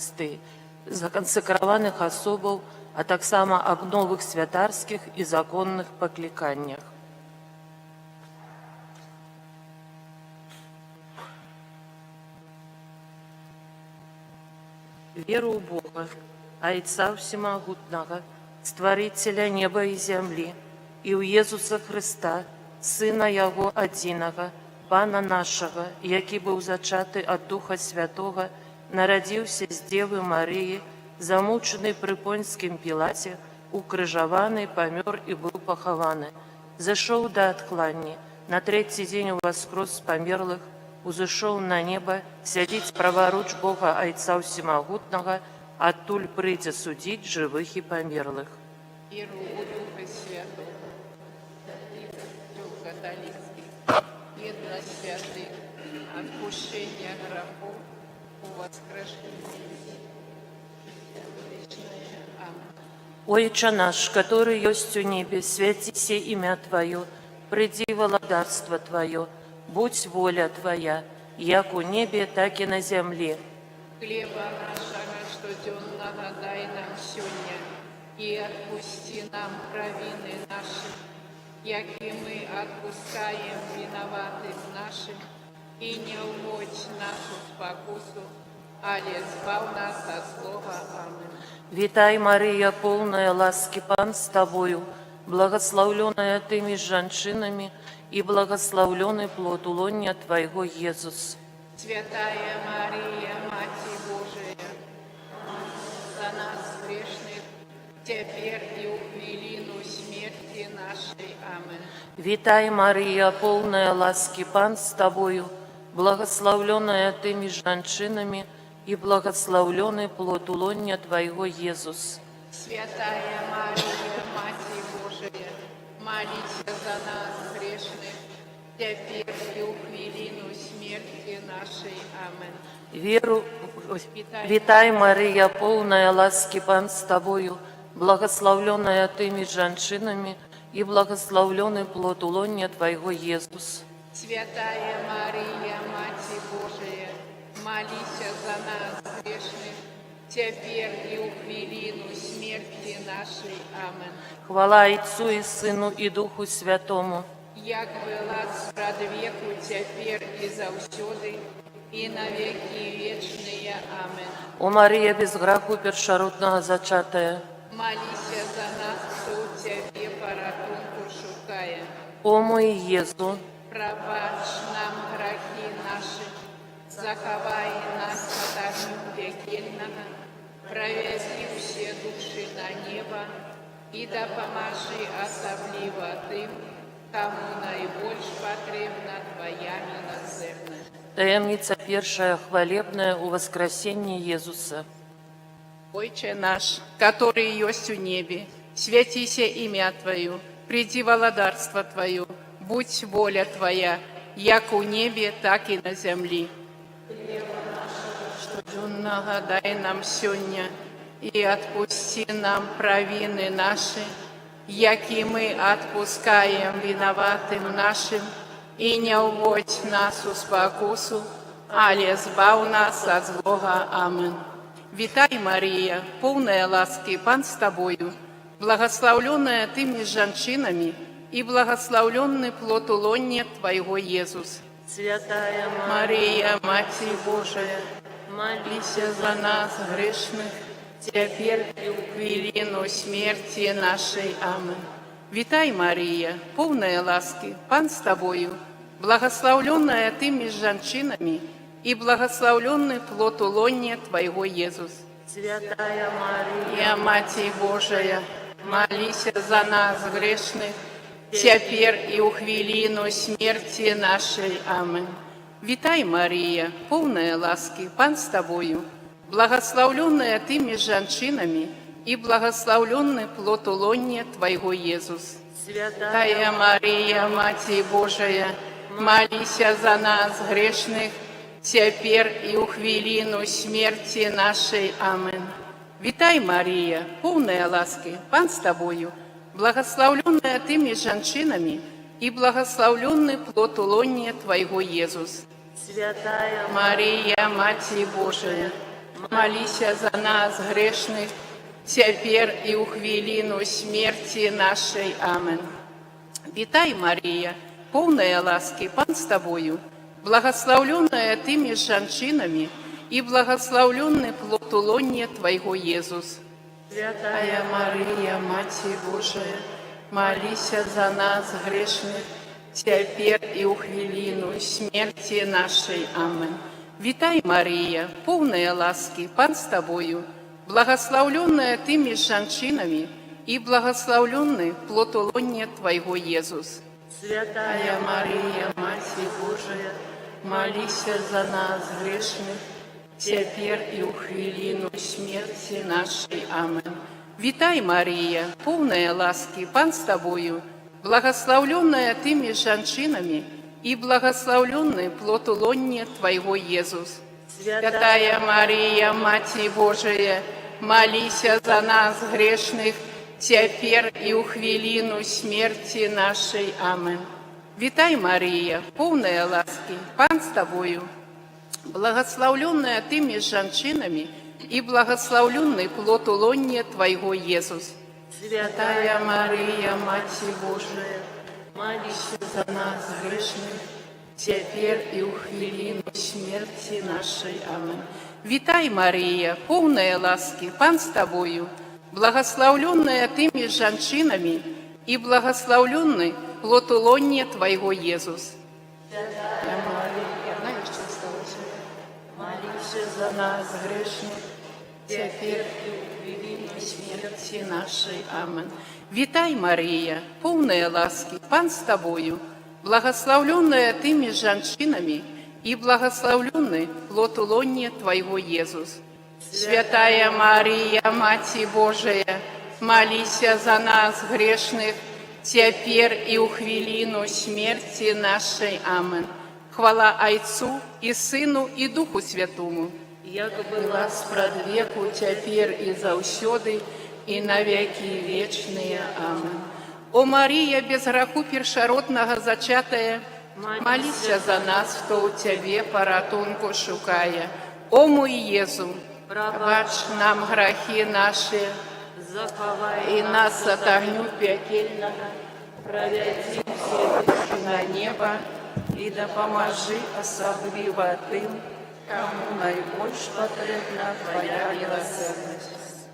сты, закансекраваных особаў, а таксама аб новых святарскіх і законных пакліканнях. Веру ў Бога, Айца Всемагутнага, Стварыцеля неба і зямлі, і ў Езуса Хрыста, Сына Яго адзінага, Пана нашага, які быў зачаты ад Духа Святога, нарадзіўся з Девы Марыі, замучаны пры Понскім Пілаце, укрыжаваны, памёр і быў пахаваны. Зашоў да адкланні, на трэці дзень уваскрос з памерлых, узышоў на неба, сядзіць праваруч Бога Айца Всемагутнага, адтуль прыйдзе судзіць жывых і памерлых. Веру у Духа Святого, Дух католицкий, едность святых, отпущение грехов, воскрешение вечное. Аминь. Отче наш, который есть у небе, святися имя Твое, приди владарство Твое, будь воля Твоя, як у небе, так и на земле. Хлеба нашего, что дневного дай нам сегодня, и отпусти нам провины наши, яки мы отпускаем виноватым нашим, и не уводь нашу спокусу, але избав нас от злого. Аминь. Витай, Мария, полная ласки, Пан с Тобою, благословленная Ты между женщинами, и благословленный плод лона Твоего, Иисус. Святая Мария, Мать Божия, за нас грешных, теперь и у хвилину смерти нашей. Аминь. Витай, Мария, полная ласки, Пан с Тобою, благословленная Ты между женщинами, и благословленный плод лона Твоего, Иисус. Святая Мария, Мать Божия, молись за нас грешных, теперь и у хвилину смерти нашей. Аминь. Витай, Мария, полная ласки, Пан с Тобою, благословленная Ты между женщинами, и благословленный плод лона Твоего, Иисус. Святая Мария, Мать Божия, молись за нас грешных, теперь и у хвилину смерти нашей. Аминь. Хвала Отцу и Сыну и Духу Святому, Як была с веку, теперь и завсёды, и на веки вечные. Аминь. о Мария, без граху першородного зачатая, Молись за нас, кто Тебе порятунку шукає. о мой Езу, Пробачь нам грехи наши, заховай нас от огню пекельного, провези все души на небо, и да поможи особливо тем, кому наибольш потребна Твоя милосердность. таємниця першая хвалебная у воскресении Иисуса. Отче наш, который есть у небе, святися имя Твое, приди владарство Твое, будь воля Твоя, як у небе, так и на земле. Что дневного дай нам сегодня, и отпусти нам провины наши, яки мы отпускаем виноватым нашим, и не уводь нас у спокусу, але збав нас от злого. Аминь. Витай, Мария, полная ласки, Пан с Тобою, благословленная Ты между женщинами, и благословленный плод лона Твоего, Иисус. Святая Мария, Мать Божия, молись за нас грешных, теперь и в хвилину смерти нашей. Аминь. Витай, Мария, полная ласки, Пан с Тобою, благословленная Ты между женщинами, и благословленный плод лона Твоего, Иисус. Святая Мария, Я, Мать Божия, молись за нас грешных, теперь и у хвилину смерти нашей. Аминь. Витай, Мария, полная ласки, Пан с Тобою, благословленная Ты между женщинами, и благословленный плод лона Твоего, Иисус. Святая Мария, Мать Божия, молись за нас грешных, теперь и у хвилину смерти нашей. Аминь. Витай, Мария, полная ласки, Пан с Тобою, благословленная Ты между женщинами, и благословленный плод лона Твоего, Иисус. Святая Мария, Мать Божия, молися за нас грешных, теперь и у хвилину смерти нашей. Амин. Витай, Мария, полная ласки, Пан с тобою, благословленная ты меж женщинами, и благословленный плод лоне Твоего, Иисус. Святая Мария, Матерь Божия, молися за нас грешных, теперь и у хвилину смерти нашей. Амин. Витай, Мария, полная ласки, Пан с тобою, благословленная ты меж женщинами, и благословленный плод лоне Твоего, Иисус. Святая Мария, Матерь Божия, молися за нас грешных, теперь и у хвилину смерти нашей. Амин. Витай, Мария, полная ласки, Пан с тобою, благословленная ты меж женщинами, и благословленный плод лоне Твоего, Иисус. Святая Мария, Матерь Божия, молися за нас грешных, теперь и у хвилину смерти нашей. Амин. Витай, Мария, полная ласки, Пан с тобою, благословленная ты меж женщинами, и благословленный плод лоне Твоего, Иисус. Святая Мария, Матерь Божия, молись за нас грешных, теперь и у хвилину смерти нашей. Амин. Витай, Мария, полная ласки, Пан с тобою, благословленная ты меж женщинами, и благословленный плод лоне Твоего, Иисус. Святая Мария, молись за нас грешных, теперь и у хвилину смерти нашей. Амин. Витай, Мария, полная ласки, Пан с тобою, благословленная ты меж женщинами, и благословленный плод лоне Твоего, Иисус. Святая Мария, Матерь Божия, молися за нас грешных, теперь и у хвилину смерти нашей. Амин. Хвала Отцу и Сыну и Духу Святому, як была справ веку, теперь и заусёды, и навеки вечные. Амин. О Мария, без греху першородного зачатая, молися за нас, хто у Тебе порятунку шукає. О мой Єзу, пробач нам грехи наши, заховай и нас от огню пекельного, проведи все души на небо, и да поможи особливо тим, кому найбольш потребна Твоя милосердность.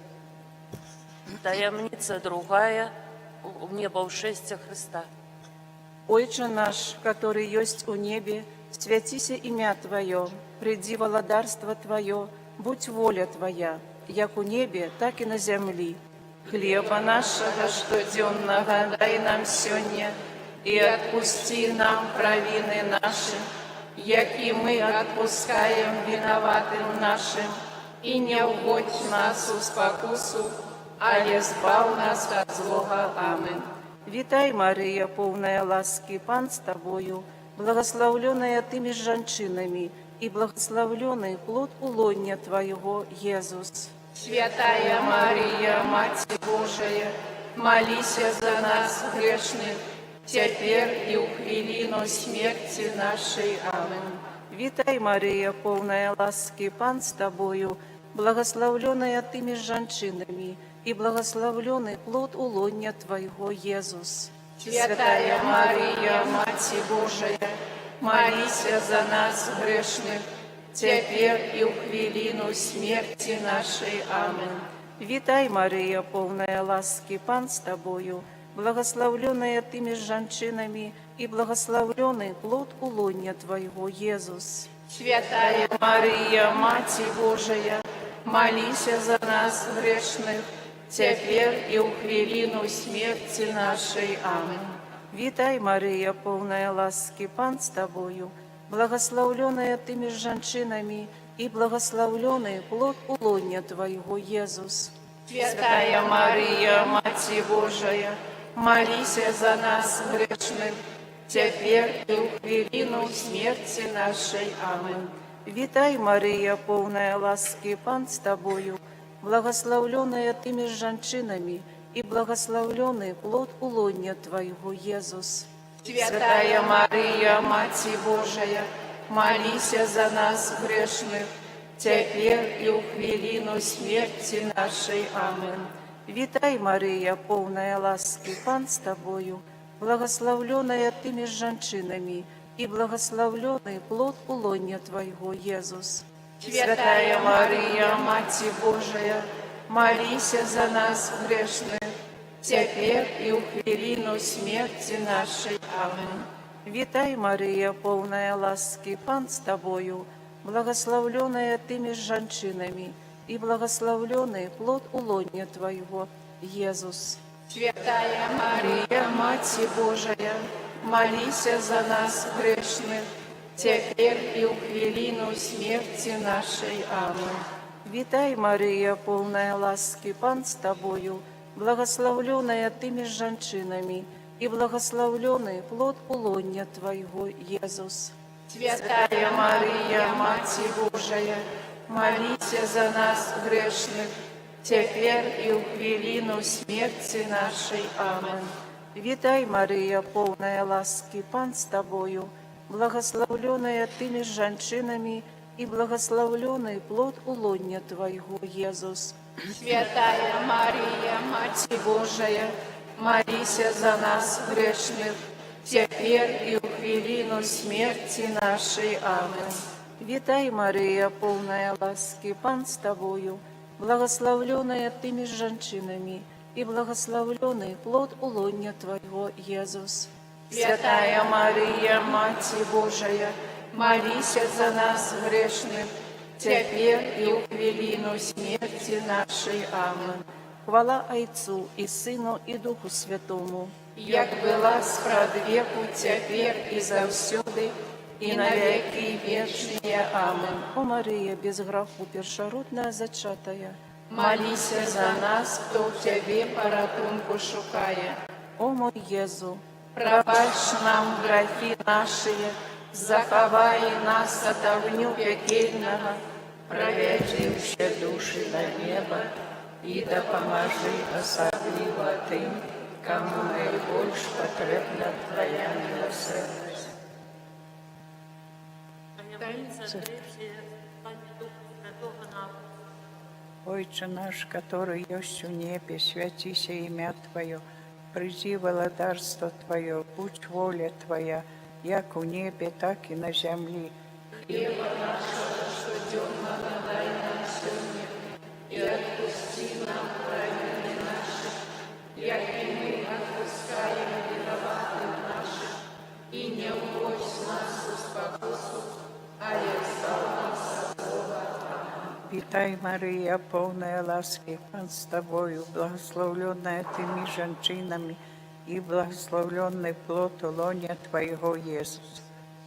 Таємниця другая в небоушествия Христа. Отче наш, который есть у небе, святися имя Твое, приди владарство Твое, будь воля Твоя, як у небе, так и на земли. Хлеба нашего штоденного дай нам сегодня, и отпусти нам провины наши, як и мы отпускаем виноватым нашим, и не вводь нас в спокусу, а избав нас от злого. Амин. Витай, Мария, полная ласки, Пан с тобою, благословленная ты меж женщинами, и благословленный плод лоня Твоего, Иисус. Святая Мария, Матерь Божия, молися за нас грешных, теперь и у хвилину смерти нашей. Амин. Витай, Мария, полная ласки, Пан с тобою, благословленная ты меж женщинами, и благословленный плод лоня Твоего, Иисус. Святая Мария, Матерь Божия, молися за нас грешных, теперь и у хвилину смерти нашей. Амин. Витай, Мария, полная ласки, Пан с тобою, благословленная ты меж женщинами, и благословленный плод лоня Твоего, Иисус. Святая Мария, Матерь Божия, молися за нас грешных, теперь и у хвилину смерти нашей. Амин. Витай, Мария, полная ласки, Пан с тобою, благословленная ты меж женщинами, и благословленный плод лоня Твоего, Иисус. Святая Мария, Матерь Божия, молися за нас грешных, теперь и у хвилину смерти нашей. Амин. Витай, Мария, полная ласки, Пан с тобою, благословленная ты меж женщинами, и благословленный плод лоня Твоего, Иисус. Святая Мария, Матерь Божия, молися за нас грешных, теперь и у хвилину смерти нашей. Аминь. Вітай, Мария, полная ласки, Пан с тобою, благословленная ты меж женщинами, и благословленный плод улонья Твоего, Иисус. Святая Мария, Мать Божия, молись за нас грешных, теперь и у хвилину смерти нашей. Аминь. Вітай, Мария, полная ласки, Пан с тобою, благословленная ты меж женщинами, и благословленный плод улонья Твоего, Иисус. Святая Мария, Мария, Мать Божия, молись за нас грешных, теперь и у хвилину смерти нашей. Аминь. Вітай, Мария, полная ласки, Пан с тобою, благословленная ты меж женщинами, и благословленный плод улонья Твоего, Иисус. Святая Мария, Мать Божия, молись за нас грешных, теперь и у хвилину смерти нашей. Аминь. Вітай, Мария, полная ласки, Пан с тобою, благословленная ты меж женщинами, и благословленный плод улонья Твоего, Иисус. Святая Мария, Мать Мать Божия, молись за нас грешных, теперь и у хвилину смерти нашей. Аминь. Вітай, Мария, полная ласки, Пан с тобою, благословленная ты меж женщинами, и благословленный плод улонья Твоего, Иисус. Святая Мария, Мать Божия, молись за нас грешных, теперь и у хвилину смерти нашей. Аминь. Хвала Отцу и Сыну и Духу Святому, як была справ веку, теперь и завсюди, и на веки вечные. Аминь. О Мария, без греху першородная зачатая, молись за нас, кто в Тебе порятунку шукає. О мой Єзу, пробач нам грехи наши, заховай нас от огню пекельного, проведи все души на небо, и допоможи особливо тим, кому найбільш потрібна Твоя милосердість. Отче наш, который есть у небе, святися имя Твое, приди володарство Твое, будь воля Твоя, як у небе, так и на земле. Хлеба нашего ежедневного дай нам сегодня, и отпусти нам провины наши, як и мы отпускаем виноватым нашим, и не уводь нас в спокусу, а избав нас от злого. Витай, Мария, полная ласки, Пан с Тобою, благословленная Ты меж женщинами, и благословленный плод лоня Твоего, Иисус.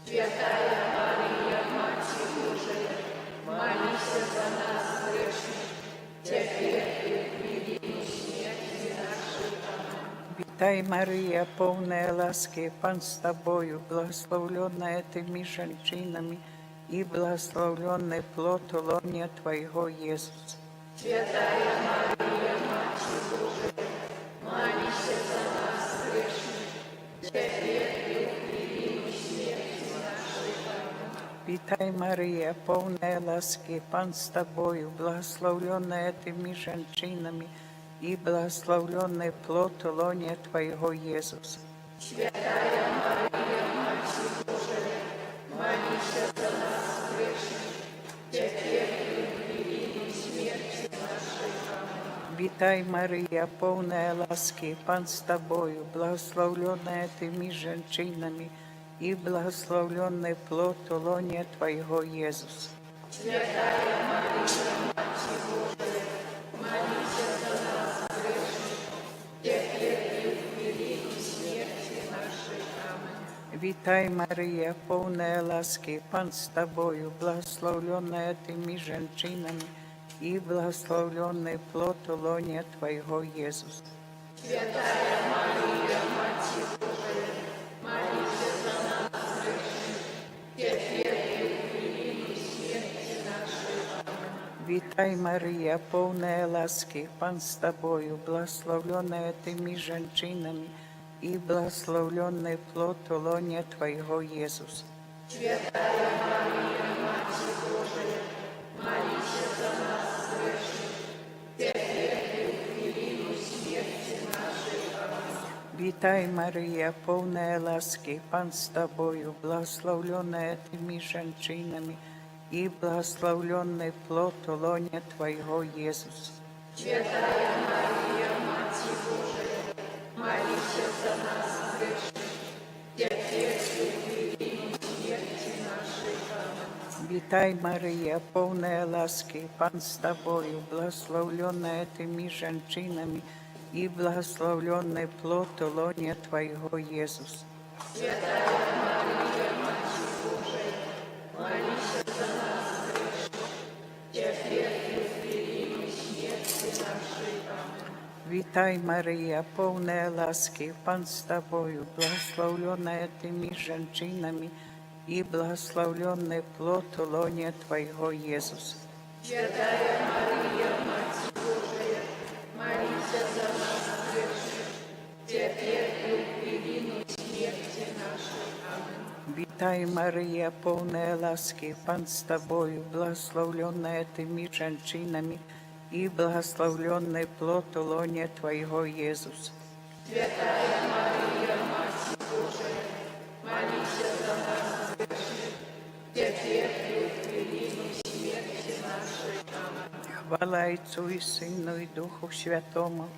Святая Мария, Мать Божия, молись за нас грешных, теперь и в хвилину смерти нашей. Аминь. Витай, Мария, полная ласки, Пан с Тобою, благословленная Ты меж женщинами, и благословленный плод лоня Твоего, Иисус. Святая Мария, Мать Божия, молись за нас грешных, теперь и в хвилину смерти нашей. Аминь. Витай, Мария, полная ласки, Пан с Тобою, благословленная Ты меж женщинами, и благословленный плод лоня Твоего, Иисус. Святая Мария, Мать Божия, молись за нас грешных, теперь и в хвилину смерти нашей. Аминь. Витай, Мария, полная ласки, Пан с Тобою, благословленная Ты меж женщинами, и благословленный плод лоня Твоего, Иисус. Святая Мария, Мать Божия, молись за нас грешных, теперь и в хвилину смерти нашей. Аминь. Витай, Мария, полная ласки, Пан с Тобою, благословленная Ты меж женщинами, и благословленный плод лоня Твоего, Иисус. Святая Мария, Мать Божия, молись за нас грешных, теперь и в хвилину смерти нашей. Аминь. Витай, Мария, полная ласки, Пан с Тобою, благословленная Ты меж женщинами, и благословленный плод лоня Твоего, Иисус. Святая Мария, Мать Божия, Вітай, Марія, повна ласки, Пан з тобою, благословленная ты меж женщинами, и благословленный плод лоня Твоего, Иисус. Вітай, Марія, повна ласки, Пан з тобою, благословленная ты меж женщинами, и благословленный плод лоня Твоего, Иисус. Вітай, Марія, повна ласки, Пан з тобою, благословленная ты меж женщинами, и благословленный плод лоня Твоего, Иисус. Вітай, Марія, повна ласки, Пан з тобою, благословленная ты меж женщинами, и благословленный плод лоня Твоего, Иисус. Хвала Отцу и Сыну и Духу Святому.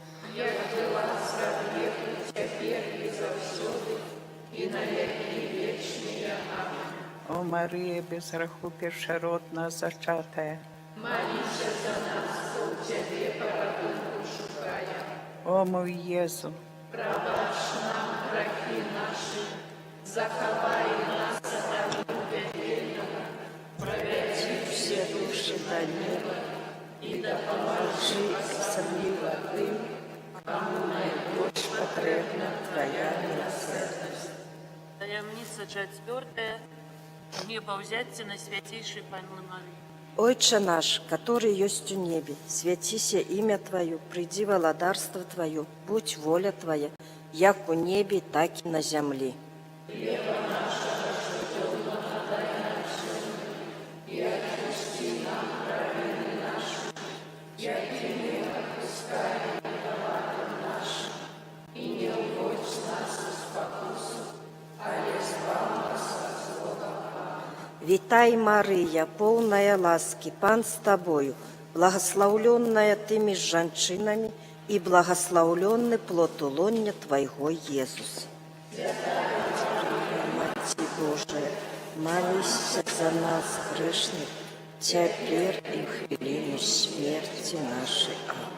О Мария, без греху першородна зачатая, о мой Єзу, Все души до неба, и да поможи особливо тим, кому найбільш потрібна Твоя милосердность. Таємниця четвертая. Небо взяться на святейшей Панны Марии. Отче наш, который есть у небе, святися имя Твое, приди владарство Твое, будь воля Твоя, як у небе, так и на земле. Вітай, Мария, полная ласки, Пан с тобою, благословленная ты меж женщинами, и благословленный плод лоня Твоего, Иисус. Мать Божия, молись за нас, грешных, теперь и в хвилину смерти нашей. Аминь.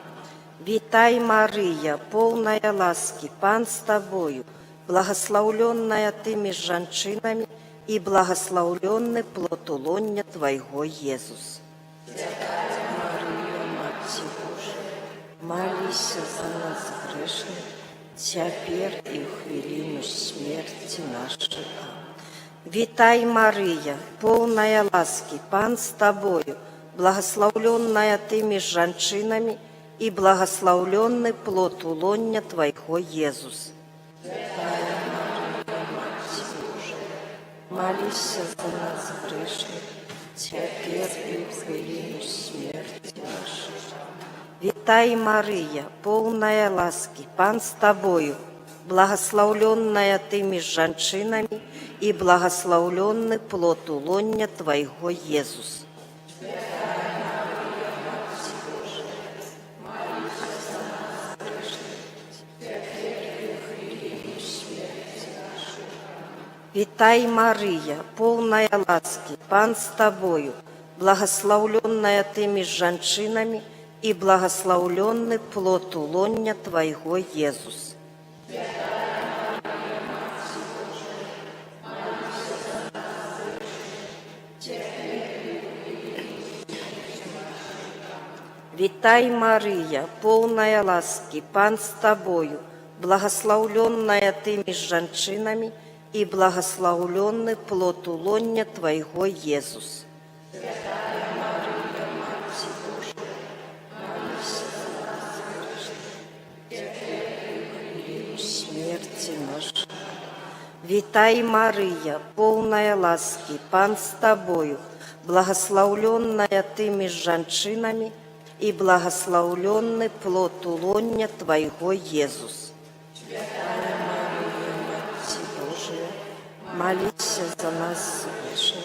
Вітай, Мария, полная ласки, Пан с тобою, благословленная ты меж женщинами, и благословленный плод лоня Твоего, Иисус. Мария, Мать Божия, молись за нас, грешных, теперь и в хвилину смерти нашей. Аминь. Вітай, Мария, полная ласки, Пан с тобою, благословленная ты меж женщинами, и благословленный плод лоня Твоего, Иисус. Молись за нас, грешных, теперь и в хвилину смерти нашей. Вітай, Мария, полная ласки, Пан с тобою, благословленная ты меж женщинами, и благословленный плод лоня Твоего, Иисус. Вітай, Мария, полная ласки, Пан с тобою, благословленная ты меж женщинами, и благословленный плод лоня Твоего, Иисус. Вітай, Мария, полная ласки, Пан с тобою, благословленная ты меж женщинами, и благословленный плод лоня Твоего, Иисус. Смерти нашей. Вітай, Мария, полная ласки, Пан с тобою, благословленная Ты меж женщинами, и благословленный плод улонья Твоего, Иисус. Святая Мария, Мать Божия, молись за нас грешных,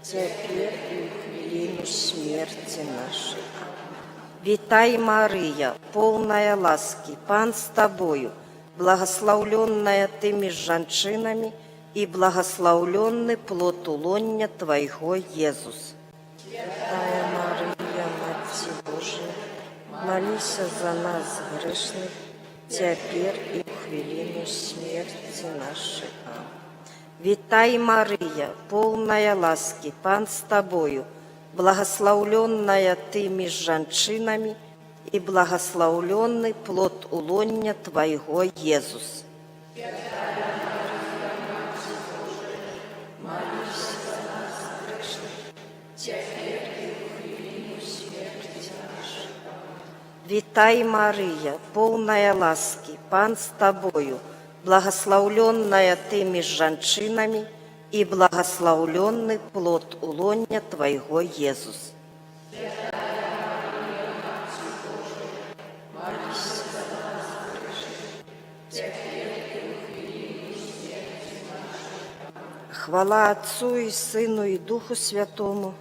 теперь и в хвилину смерти нашей. Витай, Мария, полная ласки, Пан с Тобою, благословленная Ты меж женщинами, и благословленный плод улонья Твоего, Иисус. Святая Мария, Мать Божия, молись за нас грешных, теперь и в хвилину смерти нашей. Аминь. Витай, Мария, полная ласки, Пан с Тобою, благословленная Ты меж женщинами, и благословленный плод улонья Твоего, Иисус. Витай, Мария, полная ласки, Пан с Тобою, благословленная Ты меж женщинами, и благословленный плод улонья Твоего, Иисус. Хвала Отцу и Сыну и Духу Святому.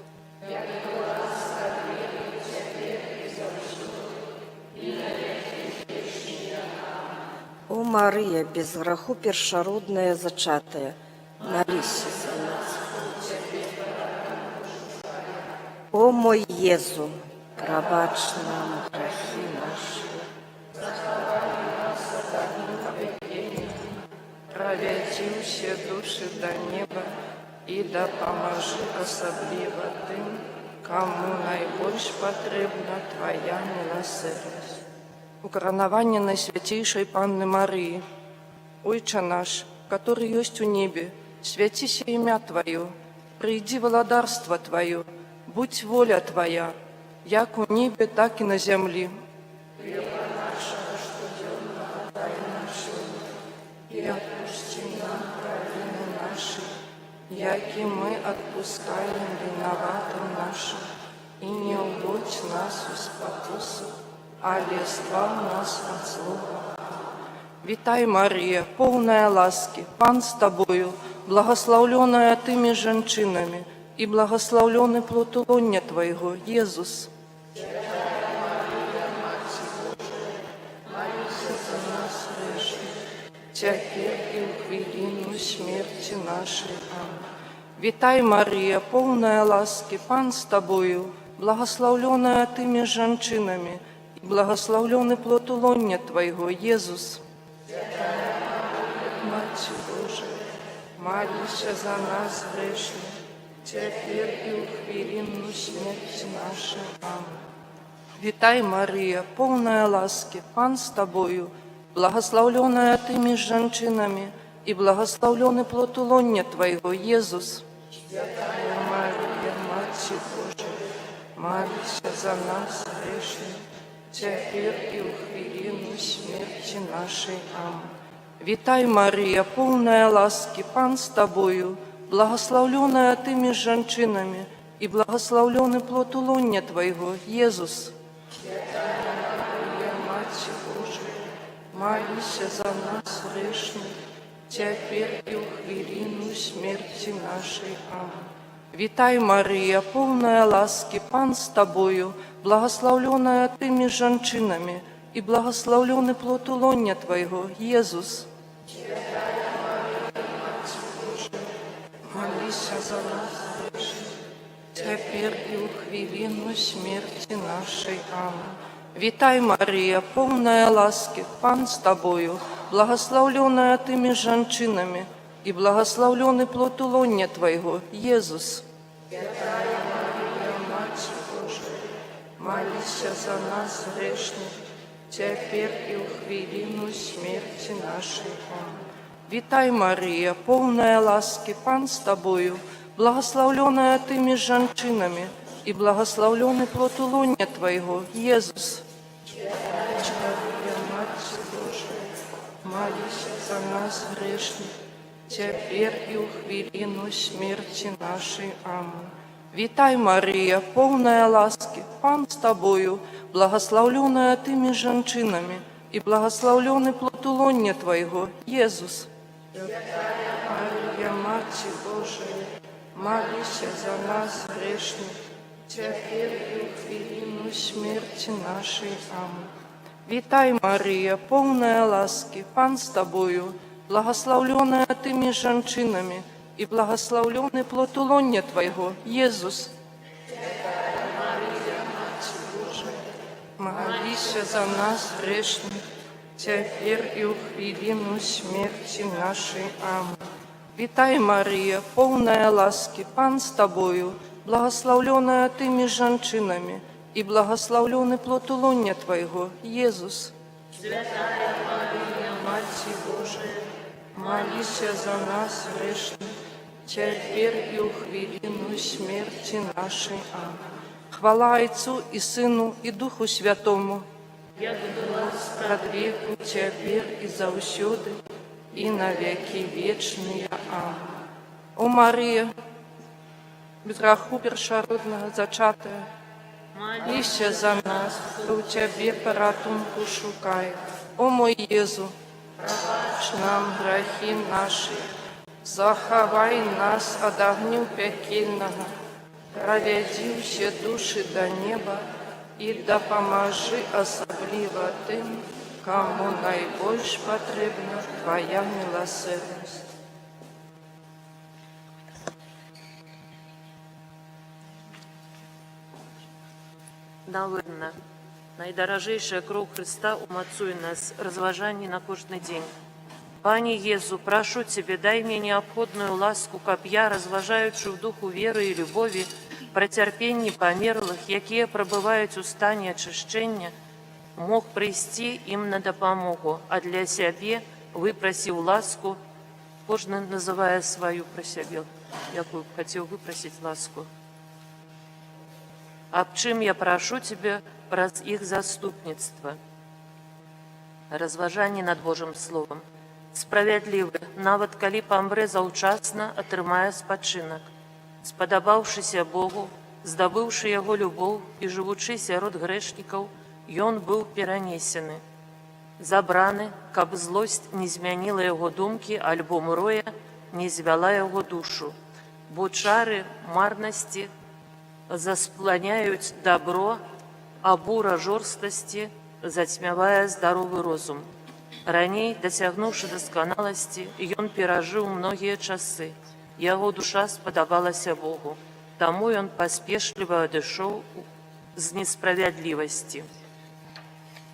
О Мария, без греху першородная зачатая, молись за нас. О мой Езу, пробачь нам грехи наши. Проведи все души до неба и допоможи особливо тим, кому найбільш потрібна Твоя милосердість. Укоронование Наисвятейшей Панны Марии. Отче наш, который есть у небе, святися имя Твое, приди владарство Твое, будь воля Твоя, як у небе, так и на земле. И отпусти нам провины наши, яки мы отпускаем виноватым нашим, и не уводь нас в спокусу, а избавь нас от злого. Витай, Мария, полная ласки, Пан с Тобою, благословленная Ты меж женщинами, и благословленный плод улонья Твоего, Иисус. Теперь и в хвилину смерти нашей. Аминь. Витай, Мария, полная ласки, Пан с Тобою, благословленная Ты меж женщинами, и благословленный плод улонья Твоего, Иисус. Мать Божия, молись за нас грешных, теперь и в хвилину смерти нашей. Аминь. Витай, Мария, полная ласки, Пан с Тобою, благословленная Ты меж женщинами, и благословленный плод улонья Твоего, Иисус. Святая Мария, Мать Божия, молись за нас грешных, теперь и в хвилину смерти нашей. Аминь. Витай, Мария, полная ласки, Пан с Тобою, благословленная Ты меж женщинами, и благословленный плод улонья Твоего, Иисус. Святая Мария, Мать Божия, молись за нас грешных, теперь и в хвилину смерти нашей. Аминь. Витай, Мария, полная ласки, Пан с Тобою, благословленная Ты меж женщинами, и благословленный плод улонья Твоего, Иисус. Святая Мария, Мать Божия, молись за нас грешных, теперь и в хвилину смерти нашей. Аминь. Витай, Мария, полная ласки, Пан с Тобою, благословленная Ты меж женщинами, и благословленный плод улонья Твоего, Иисус. Святая Мария, Мать Божия, молись за нас грешных, теперь и в хвилину смерти нашей. Аминь. Витай, Мария, полная ласки, Пан с Тобою, благословленная Ты меж женщинами, и благословленный плод улонья Твоего, Иисус. Святая Мать Божия, молись за нас грешных, теперь и в хвилину смерти нашей. Аминь. Вітай, Марія, повна ласки, Пан з тобою, благословленная ты меж женщинами, и благословленный плод лоння Твоего, Иисус. Мария, Матерь Божия, молись за нас грешных, теперь и в хвилину смерти нашей. Аминь. Вітай, Марія, повна ласки, Пан з тобою, благословленная ты меж женщинами, и благословленный плод лоння Твоего, Иисус. Молись за нас грешных, теперь и в хвилину смерти нашей. Аминь. Вітай, Марія, повна ласки, Пан з тобою, благословленная ты меж женщинами, и благословленный плод лоння Твоего, Иисус. Святая Мария, Матерь Божия, молись за нас грешных, теперь и в хвилину смерти нашей. Аминь. Хвала Отцу и Сыну и Духу Святому, як было спрадвеку, теперь и заусюды, и на веки вечные. Аминь. О Мария, без граху першородного зачатая, молися за нас, кто у Тебе поратунку шукает. О мой Езу, пробачь нам грехи наши, заховай нас от огню пекельного, проведи все души до неба и допоможи особливо тем, кому найбольш потребна Твоя милосердность. Налынна. Найдорожейшая кров Христа умацує нас, розважання на кожний день. Пане Езу, прошу Тебе, дай мне необходную ласку, каб я, розважаючи в духу віри і любові, про терпінні померлих, які пробивають у стані очищення, мог прийти им на допомогу, а для себе выпросил ласку, кожен называя свою про себе, якую б хотел выпросить ласку. Об чим я прошу Тебя праз их заступництво. Разважание над Божьим Словом. Справедливы, нават калі памрэ заўчасна, атрымае спачынак. Спадабаўшыся Богу, здабыўшы Яго любоў і жывучы сярод грэшнікаў, ён быў перанесены. Забраны, каб злосць не змяніла яго думкі, альбо мроя не звяла яго душу, бо чары марнасці заспланяюць дабро, а бура жорсткасці зацьмявае здаровы розум. Раней, дасягнуўшы дасканаласці, ён перажыў многія часы. Яго душа спадабалася Богу, таму ён паспешліва адышоў з несправядлівасці.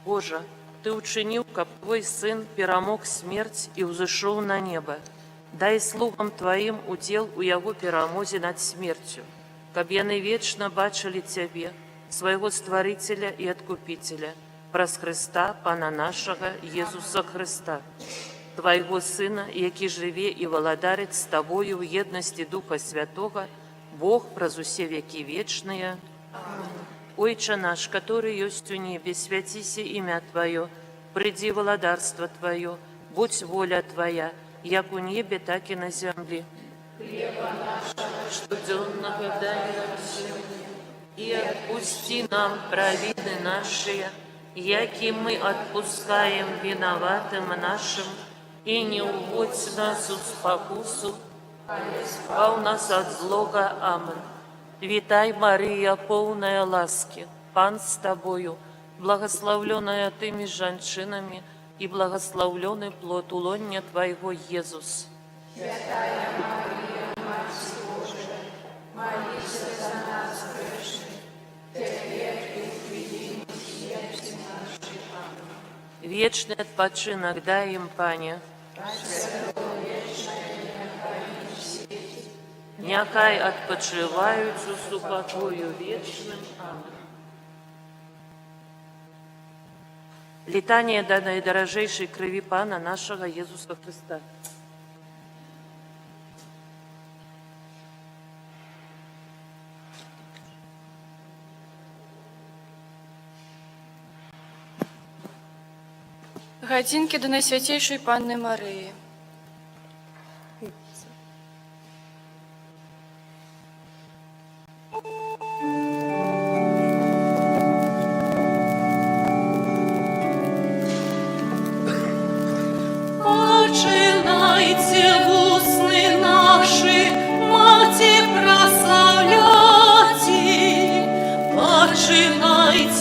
Божа, Ты учыніў, каб Твой Сын перамог смерць і ўзышоў на неба. Дай слугам Тваім удзел у Яго перамозе над смерцю, каб яны вечна бачылі Цябе, свайго Стварыцеля і Адкупіцеля, праз Христа, Пана нашага, Езуса Христа, Твайго Сына, які жыве і валадарыць з Табою ў еднасці Духа Святога, Бог праз усе векі вечныя. Ойче наш, который ёсць у небе, свяціся імя Твоё, прыйдзі валадарства Твоё, будь воля Твоя, як у небе, так і на зямлі. Хлеба нашего штодзённага дай нам сёння, и отпусти нам провины наши, яки мы отпускаем виноватым нашим, и не уводь нас в спокусу, а избав нас от злога. Аминь. Вітай, Мария, полная ласки, Пан с Тобою, благословленная Ты меж женщинами, и благословленный плод лоння Твоего, Иисус. Святая Мария, Матерь Божия, молись за нас грешных, теперь и в хвилину смерти нашей. Аминь. Вечный отпочинок дай им, Пане. Някай отпочивают у супокою вечным. Аминь. Летание до наидорожейшей крови Пана нашего Иисуса Христа. Гадзінкі до Найсвятейшої Панни Марії.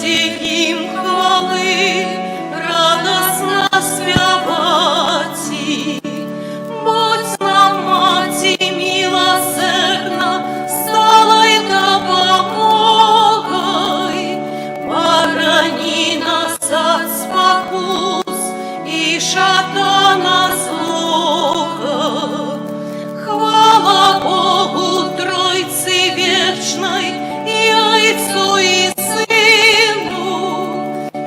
Дайте їм хвали, радосно співати. Будь нам, Маті милосердна, сталой допомогой, борони нас от спокус и шатана злого. Хвала Богу Тройцы вечной, и Отцу и Сыну,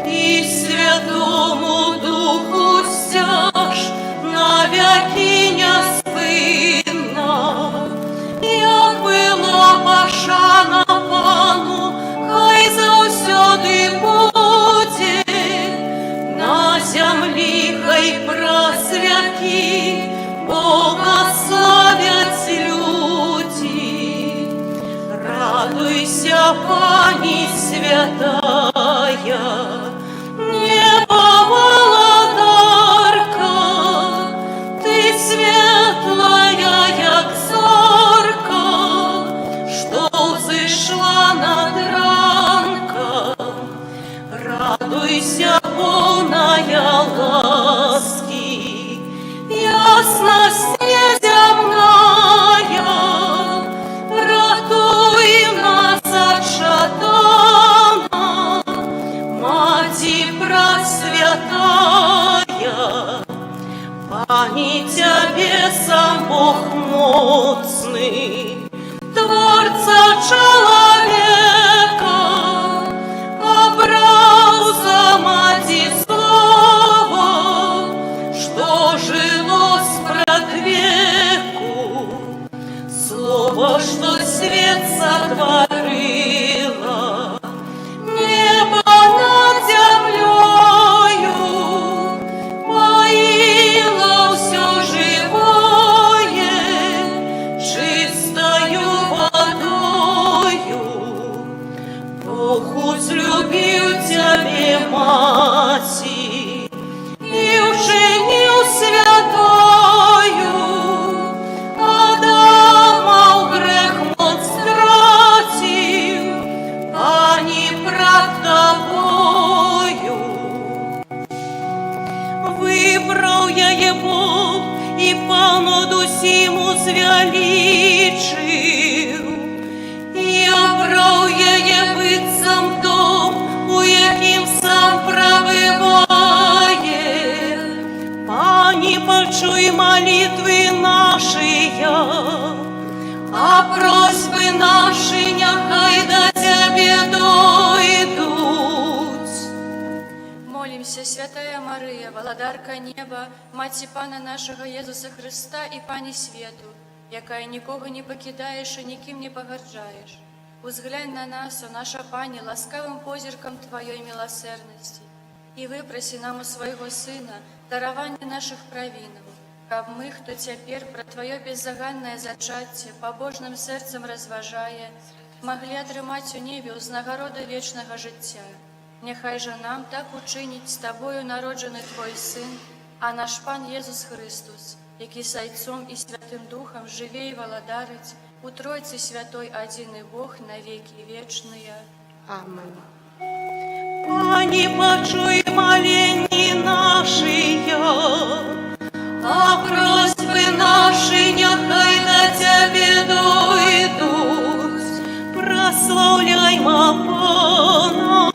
и Святому Духу стяж навеки неспинна. Як было пошана Пану, хай завсёды буде, на землі хай просвяті, Бога славять люди. Радуйся, Пані святая, небо володарка, ти світлая, як зорка, що взійшла над ранком. Радуйся, повная ласки, ясность неземная, ратуй нас от шатана, Маті пресвятая. Пані Тебе сам Бог моцний, Творца чоловіка, обрав за Маті слово, що жило спрадвеку, слово, что свет сотворила, небо над землею, поила все живое чистою водою. Бог возлюбил Тебе, Маті, и учинил святою, Адама в грех мод стратив, Пані пред Тобою. Вибрав я Бог і понад усім узвеличив, і обрав я битцем дом, у яким сам пробиває. Пані, почуй молитви наші, а просьби наші нехай до Тебе дойдуть. Молимся, Святая Мария, Володарка неба, Маті Пана нашого Єсуса Христа і Пані Свету, якая нікого не покидаєш і ніким не погарджаєш. Узглянь на нас, о наша Пані, ласкавим позірком Твоєї милосердності, і випроси нам у Своєго Сина даровання наших провинов, каб ми, хто тепер про Твоє беззаганне зачаття побожним серцем розважає, могли отримати у небі узнагороду вічного життя. Нехай же нам так учинить з Тобою народжений Твой Син, а наш Пан Єсус Христос, який з Отцом і Святим Духом живе і володарить, у Тройці Святой один і Бог на веки вечные. Amen. Пані, почуй моління наші, а просьби наші нехай до Тебе дойдуть. Прославляймо Пана,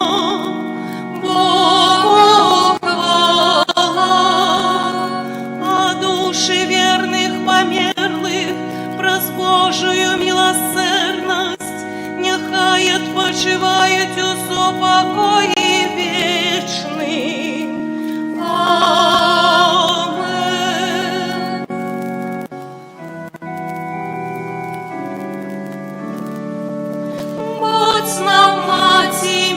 Богу хвала, а душі вірних померлих прос Божию милосердность, нехай відпочивають у супокої вічний. Амен. Будь нам, Маті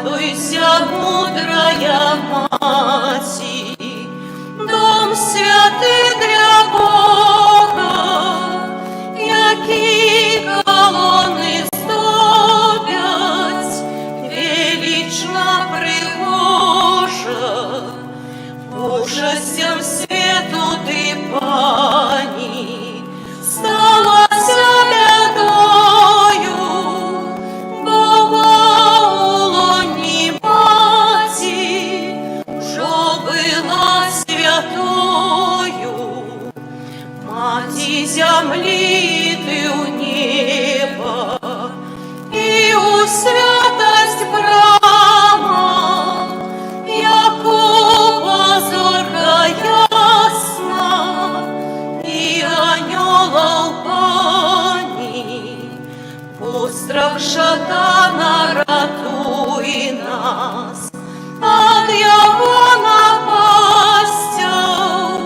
Радуйся, мудрая Маті, дом святий для Бога, які колони здобять, велична пригожа, ужасям світу ти, пані, сталася бядою, Бога у лоні Маті, жо була святою, Маті землі ти у неба, і у святость брама, яку позорка ясна, і аньолов пані, пострах шатана ратуй нас, ад його напастяв,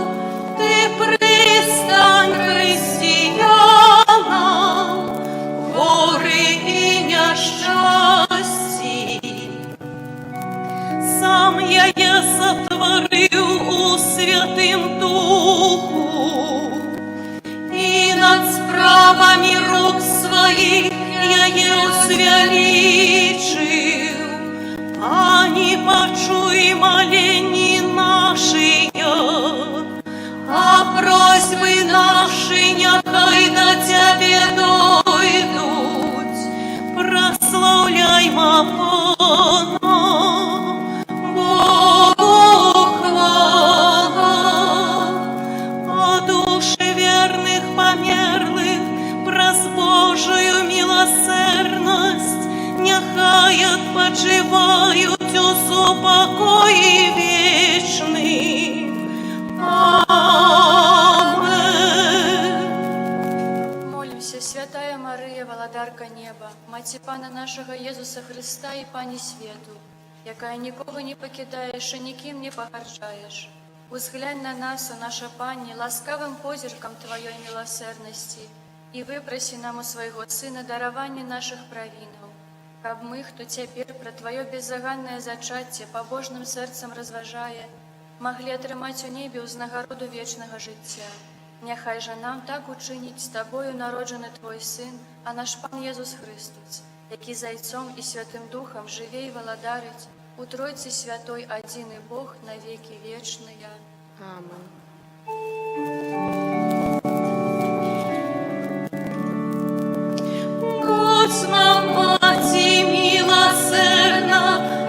ти пристань християнам, гори і нещасті. Сам я є сотворив у Святим Духу, і над справами рук своїх я є узвеличив. Пані, почуй молені наші, а просьби наші нехай до тебе дойдуть. Прославляймо Пана, Богу хвала, о души верных померлых, прос Божию милосердность, нехай отпочивают у супокої вечный. Амен. Молимся, святая Мария, Володарка неба, Маті Пана нашого Єсуса Христа і Пані Свету, якая нікого не покидаєш і ніким не погарджаєш. Узглянь на нас, о наша Пані, ласкавим позірком Твоєї милосердності, і випроси нам у Своєго Сина даровання наших провинов, каб ми, хто тепер про Твоє беззаганне зачаття побожним серцем розважає, могли отримати у небі узнагороду вічного життя. Нехай же нам так учинить з Тобою народжений Твой Син, а наш Пан Єсус Христос, який за Отцом і Святим Духом живе і володарить, у Тройці Святой один і Бог на веки вечные. Амен. Будь нам, Маті милосердна,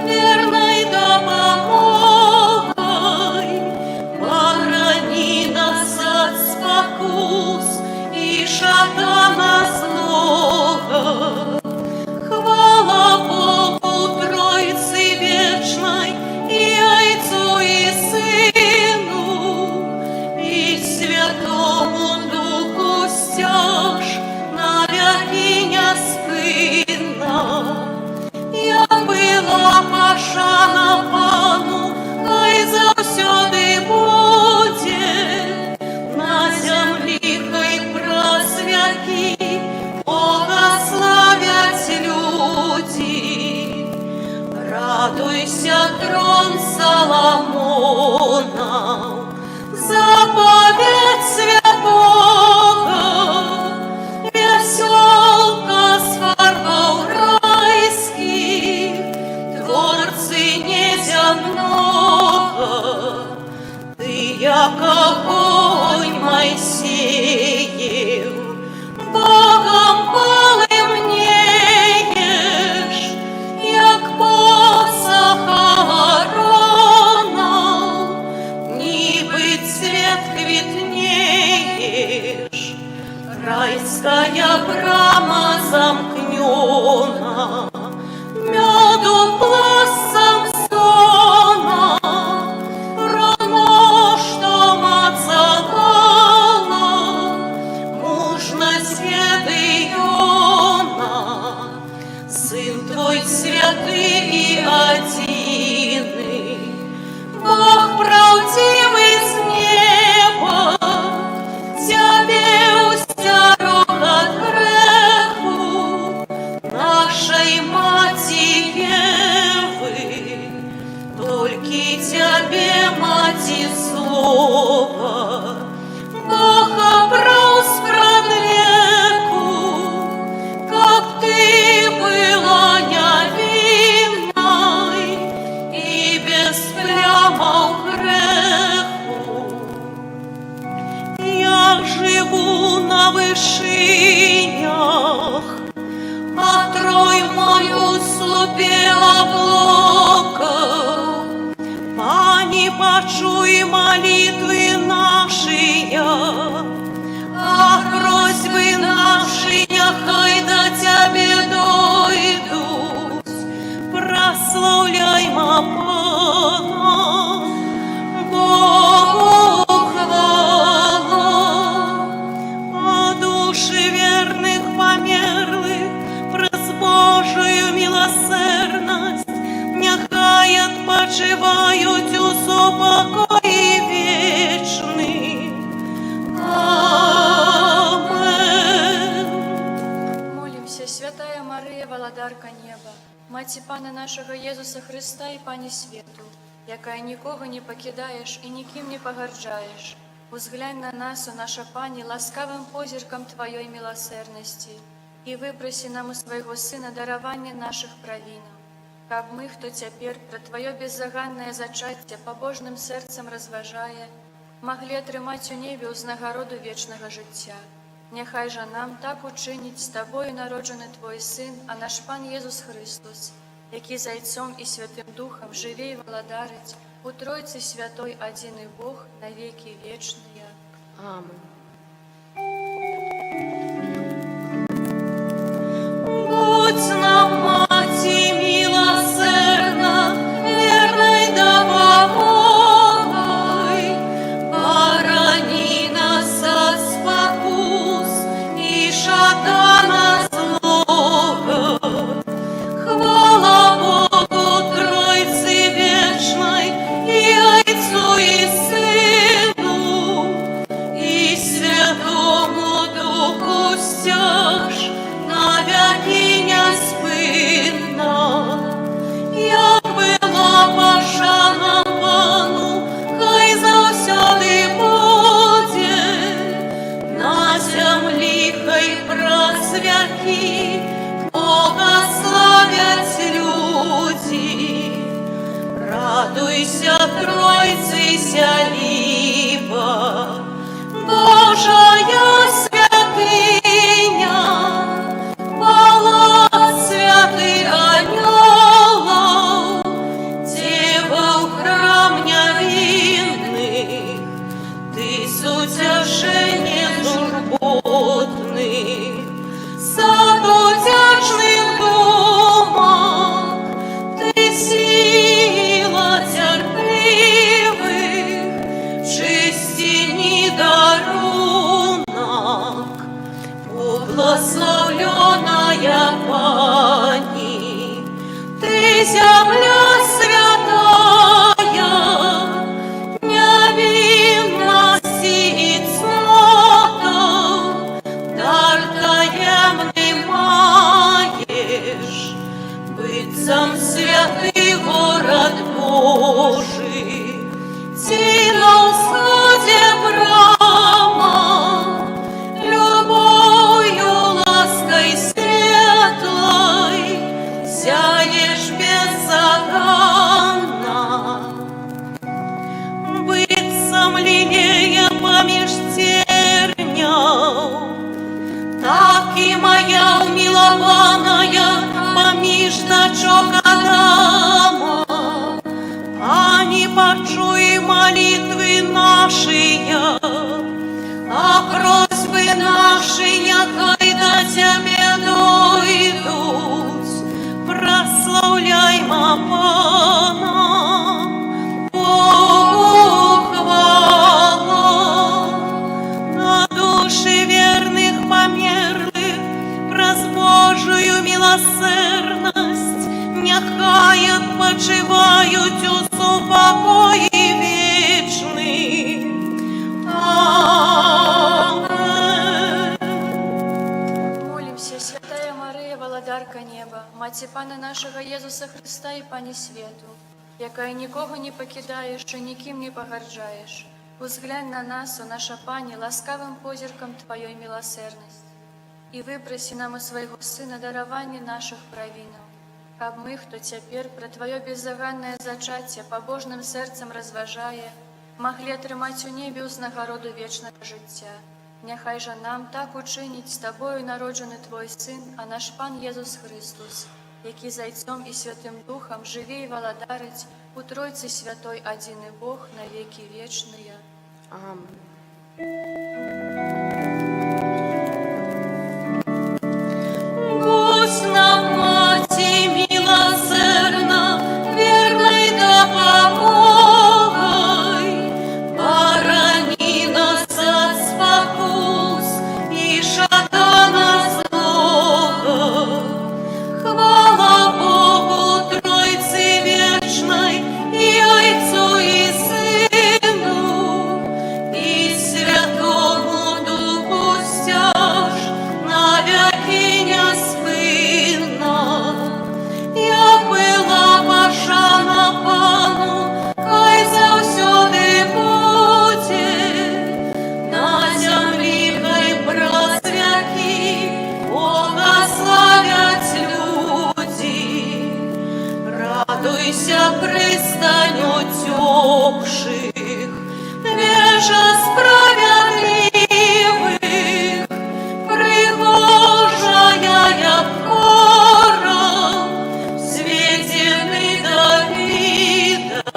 верной допомогой, похрани нас от спокус и шатана злого. Хвала Богу Тройцы вечной, и Отцу и Сыну, и Святому Духу стяж на веки неспинна. Я была пашана Пану, хай завсёды буде, на землі хай просвяті, благословять люди. Радуйся, трон Соломона, заповедь святого, веселка с фарбов райских, творцы неземного. Ты, як огонь Моисеев, Богом полымнеешь, як посох Ааронов, ніби цвет квітнеєш. Райская брама замкнена, меду пластом сона, рано, что от руки Тебе, Мати, Слова, Бог обрал спрадлеку, как Ты была невинной и без пляма греху. Я живу на вышинях, а трой мою слупе облака. Пани, почуй молитвы наши, а просьбы наши нехай до Тебе дойдут. Прославляймо Пана, Богу хвала, а души верных померлых праз Божию милосердность нехай отпочивають у супокої вічний. Амен. Молимся, святая Мария, Володарка неба, Мати Пана нашого Єсуса Христа і Пані Свету, якая нікого не покидаєш і ніким не погарджаєш. Узглянь на нас, о наша Пані, ласкавим позірком Твоєї милосердності, і випроси нам у Своєго Сина даровання наших провинов, каб ми, хто тепер про Твоє беззаганне зачаття побожним серцем розважає, могли отримати у небі узнагороду вічного життя. Нехай же нам так учинить з Тобою народжений Твой Син, а наш Пан Єсус Христос, який за Отцом і Святим Духом живе і владарить у Тройці Святой Одиний Бог на веки вечные. Амен. Будь нам, Мати, милосердна, верной да помогай, борони нас от спокус и шатана злого. Хвала Богу Тройцы вечной, и Отцу и Сыну, и Святому Духу стяж, навеки неспинна. Як была бажана Пану, хай завсёды буде, на землі хай просвяті, Бога славять люди. Радуйся, Тройцы сяліба, Божая святыня, палац святый анёлов, Дева в храм невинных, Ты сутешение журботных, сад утешных домах, Ты сила терпеливых, честини дарунок, благословленная Пани, Ты земля святая, невинности и цнотов, дар таемный маешь, быть сам святый город Божий, ти на усходе брама, любою лаской светлой сяешь беззаганно. Быть сомление помеж тернял, так и моя умилованная поміж дочок Адама. Пани, почуй молитвы наши, а просьбы наши нехай до Тебе дойдут. Прославляймо Пана, Богу хвала, на души верных померлых праз Божию милосердность нехай отпочивають у супокої вічний. Амен. Молимся, святая Мария, Володарка неба, Мати Пана нашего Єсуса Христа і Пані Свету, якая нікого не покидаєш і ніким не погарджаєш. Узглянь на нас, о наша Пані, ласкавим позірком Твоєї милосердності, і випроси нам у Своєго Сина дарування наших провинів, каб ми, хто цяпер про Твоє беззаганне зачаття побожним серцем розважає, могли отримати у небі узнагароду вічного життя. Нехай же нам так учинить з Тобою народжений Твой Син, а наш Пан Єсус Христос, який за Отцом і Святим Духом живе і владарить у Тройці Святой Одиний Бог на веки вечные. Аминь. Будь нам, Мати милосердна, верной допомогой, борони нас от спокус и шатана злого. Хвала Богу Тройцы вечной, и Отцу и Сыну, и Святому Духу стяж, навеки неспинна. Як была бажана Пану, хай завсюди буде, на землі хай просвяті, Бога славять люди. Радуйся, пристань утекших, вежа справедливых, пригожая як гора в свете Давида.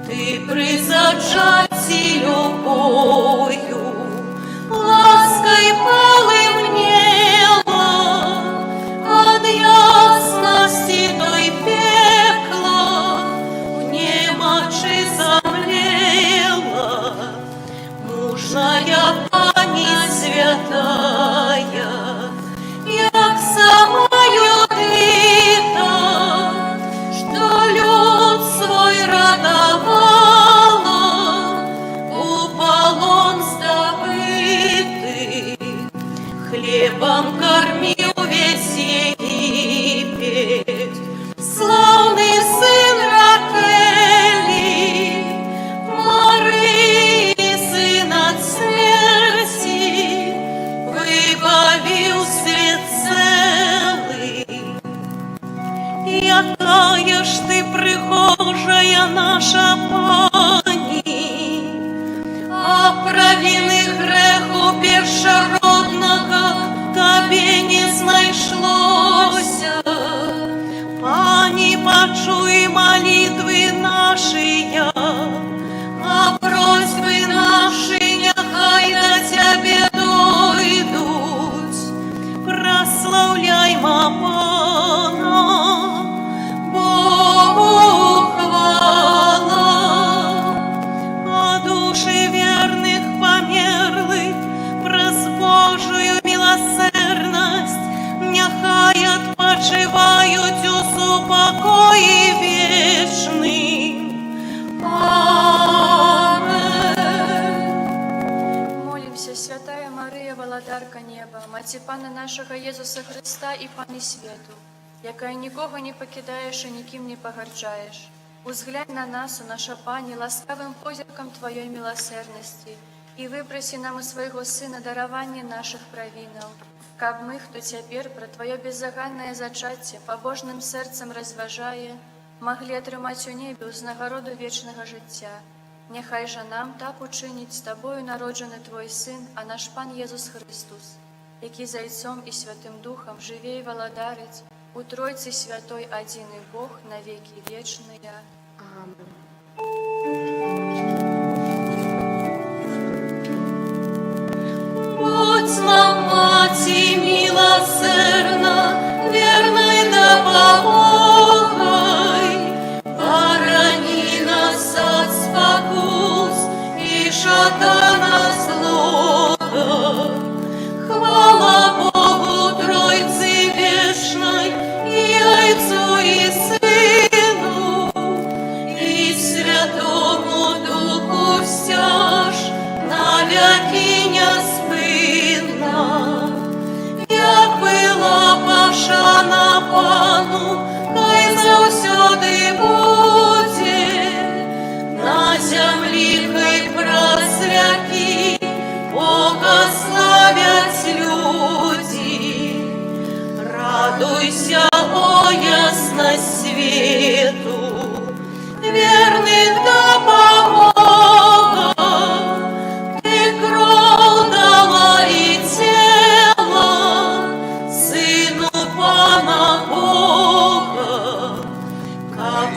Ты при зачатии любовью, лаской полымнела, от ясности той пекла в немочи замлела. Мужная Пані святая, як самая Дита, что люд свой радовала, у полон сдобытый, хлебом кормил весь Египет. Славный сын Рахели, Марии, сын от смерти, выбавил свет целый. Якая ж ты прихожая наша Пані, а провини греху першородного Тобі не знайшлося. Пані, почуй молитвы наши, а просьбы наши нехай до Тебе дойдут. Прославляймо Пана, Богу хвала, а души верных померлых праз Божию милосердность нехай отпочивают у супокої вечним. Амен. Молимся, святая Мария, владарка неба, Мати Пана нашого Єсуса Христа і Пані Свету, якая нікого не покидаєш і ніким не погарджаєш. Узглянь на нас, о наша Пані, ласкавим позірком Твоєї милосердності, і випроси нам у Своєго Сина дарування наших провинів, каб ми, хто цяпер про Твоє беззаганне зачаття побожним серцем розважає, могли отримати у небі узнагароду вічного життя. Нехай же нам так учинить з Тобою народжений Твой Син, а наш Пан Єсус Христос, який за Отцом і Святим Духом живе і владарить у Тройці Святой Одиний Бог на веки вечные. Аминь. Будь нам, Мати милосердна, верной допомогой, борони нас от спокус и шатана злого. Хвала Богу Тройцы вечной, и Отцу и Сыну, и Святому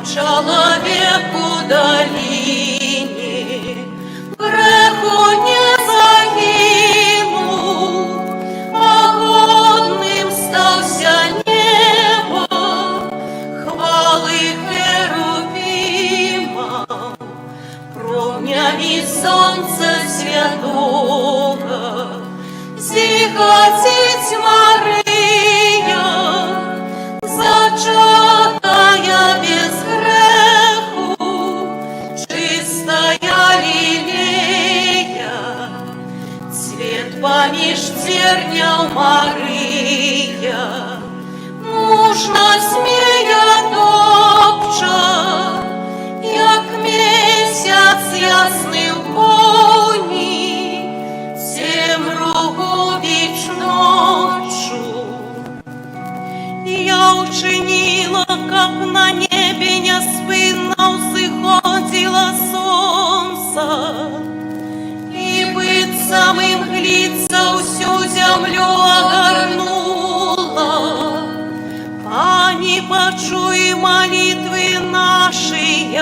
человеку долине, греху не загинул, а годным стался небо, хвалы херувимам, промнями солнца святого, зихотить Мария, зачатая без греху, чистая лилея, цвет помеж тернял Мария, мужна змея топча, як месяц ясный в коні, темрugу віч ночу. Я учинила, как на небе неспинно взыходило солнце, и быть самым глица всю землю огорнула. Пани, почуй молитвы наши,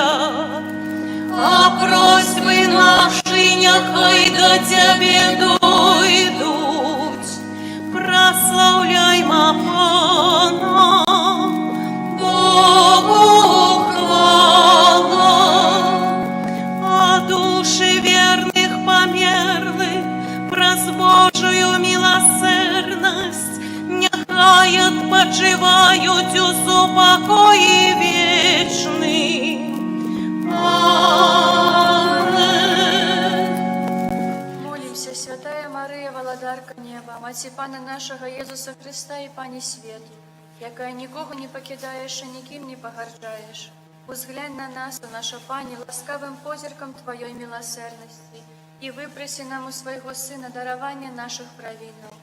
а просьбы наши нехай до Тебе дойдут. Прославляймо Пана, Богу хвала, а души верных померлых праз Божию милосердность нехай отпочивают у супокои вечный. Молимся, святая Мария, Володарка неба, Маці Пана нашого Єсуса Христа і Пані Свету, яка нікого не покидаєш і ніким не погарджаєш. Узглянь на нас, о наша Пані, ласкавим позірком Твоєї милосердності, і випроси нам у Своєго Сина даровання наших провинов.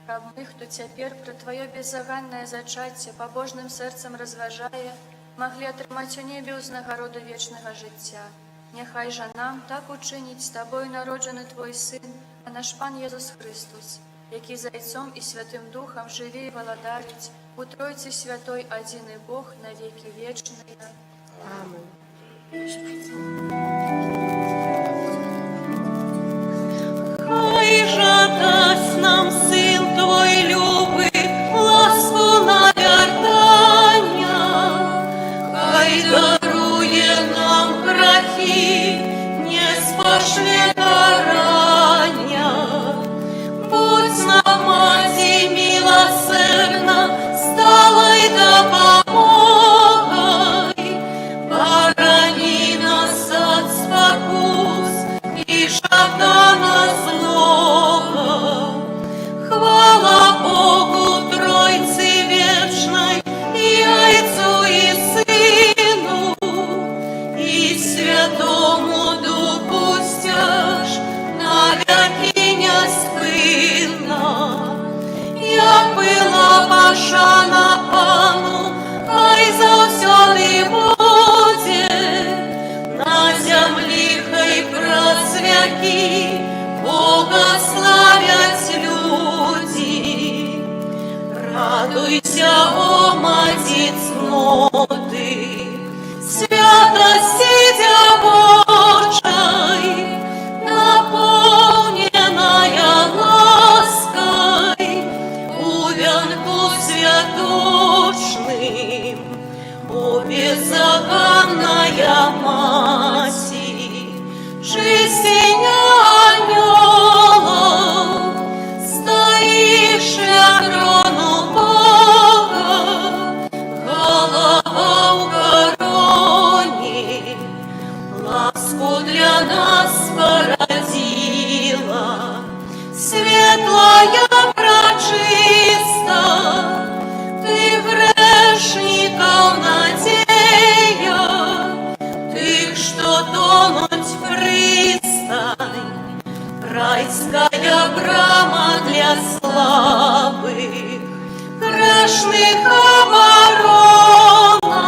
Раб ми, хто тепер про Твоє беззаганне зачаття побожним серцем розважає, могли отримати у небі узнагороду вічного життя. Нехай же нам так учинить з Тобою народжений Твой Син, а наш Пан Єсус Христос, який за Отцом і Святим Духом живе і володарить, у Тройці Святой один і Бог на віки вічні. Аминь. Хай же дасть нам Син Твой любий ласку навертання, хай дарує нам грехи, не спошле карання. Будь нам, Маті милосердна, сталой допомогой, борони нас от спокус и шатана злого. Хвала Богу Тройцы вечной, и Отцу и Сыну, и Святому Духу стяж, навеки неспинно. Як была башана Пану, хай завсёды буде, на землі хай просвяки, Бога славять люди. Радуйся, о Маті цноти, святости Дя Божой, наполненная лаской, увенку святочным, о беззаганная Маті, чистиня анёлов, стоишь на трону Бога, голова в короне, ласку для нас породила, светлая пречиста, ты грешников надея, тых, что тонуть в пристань, райская брама для слабых, грешных оборона.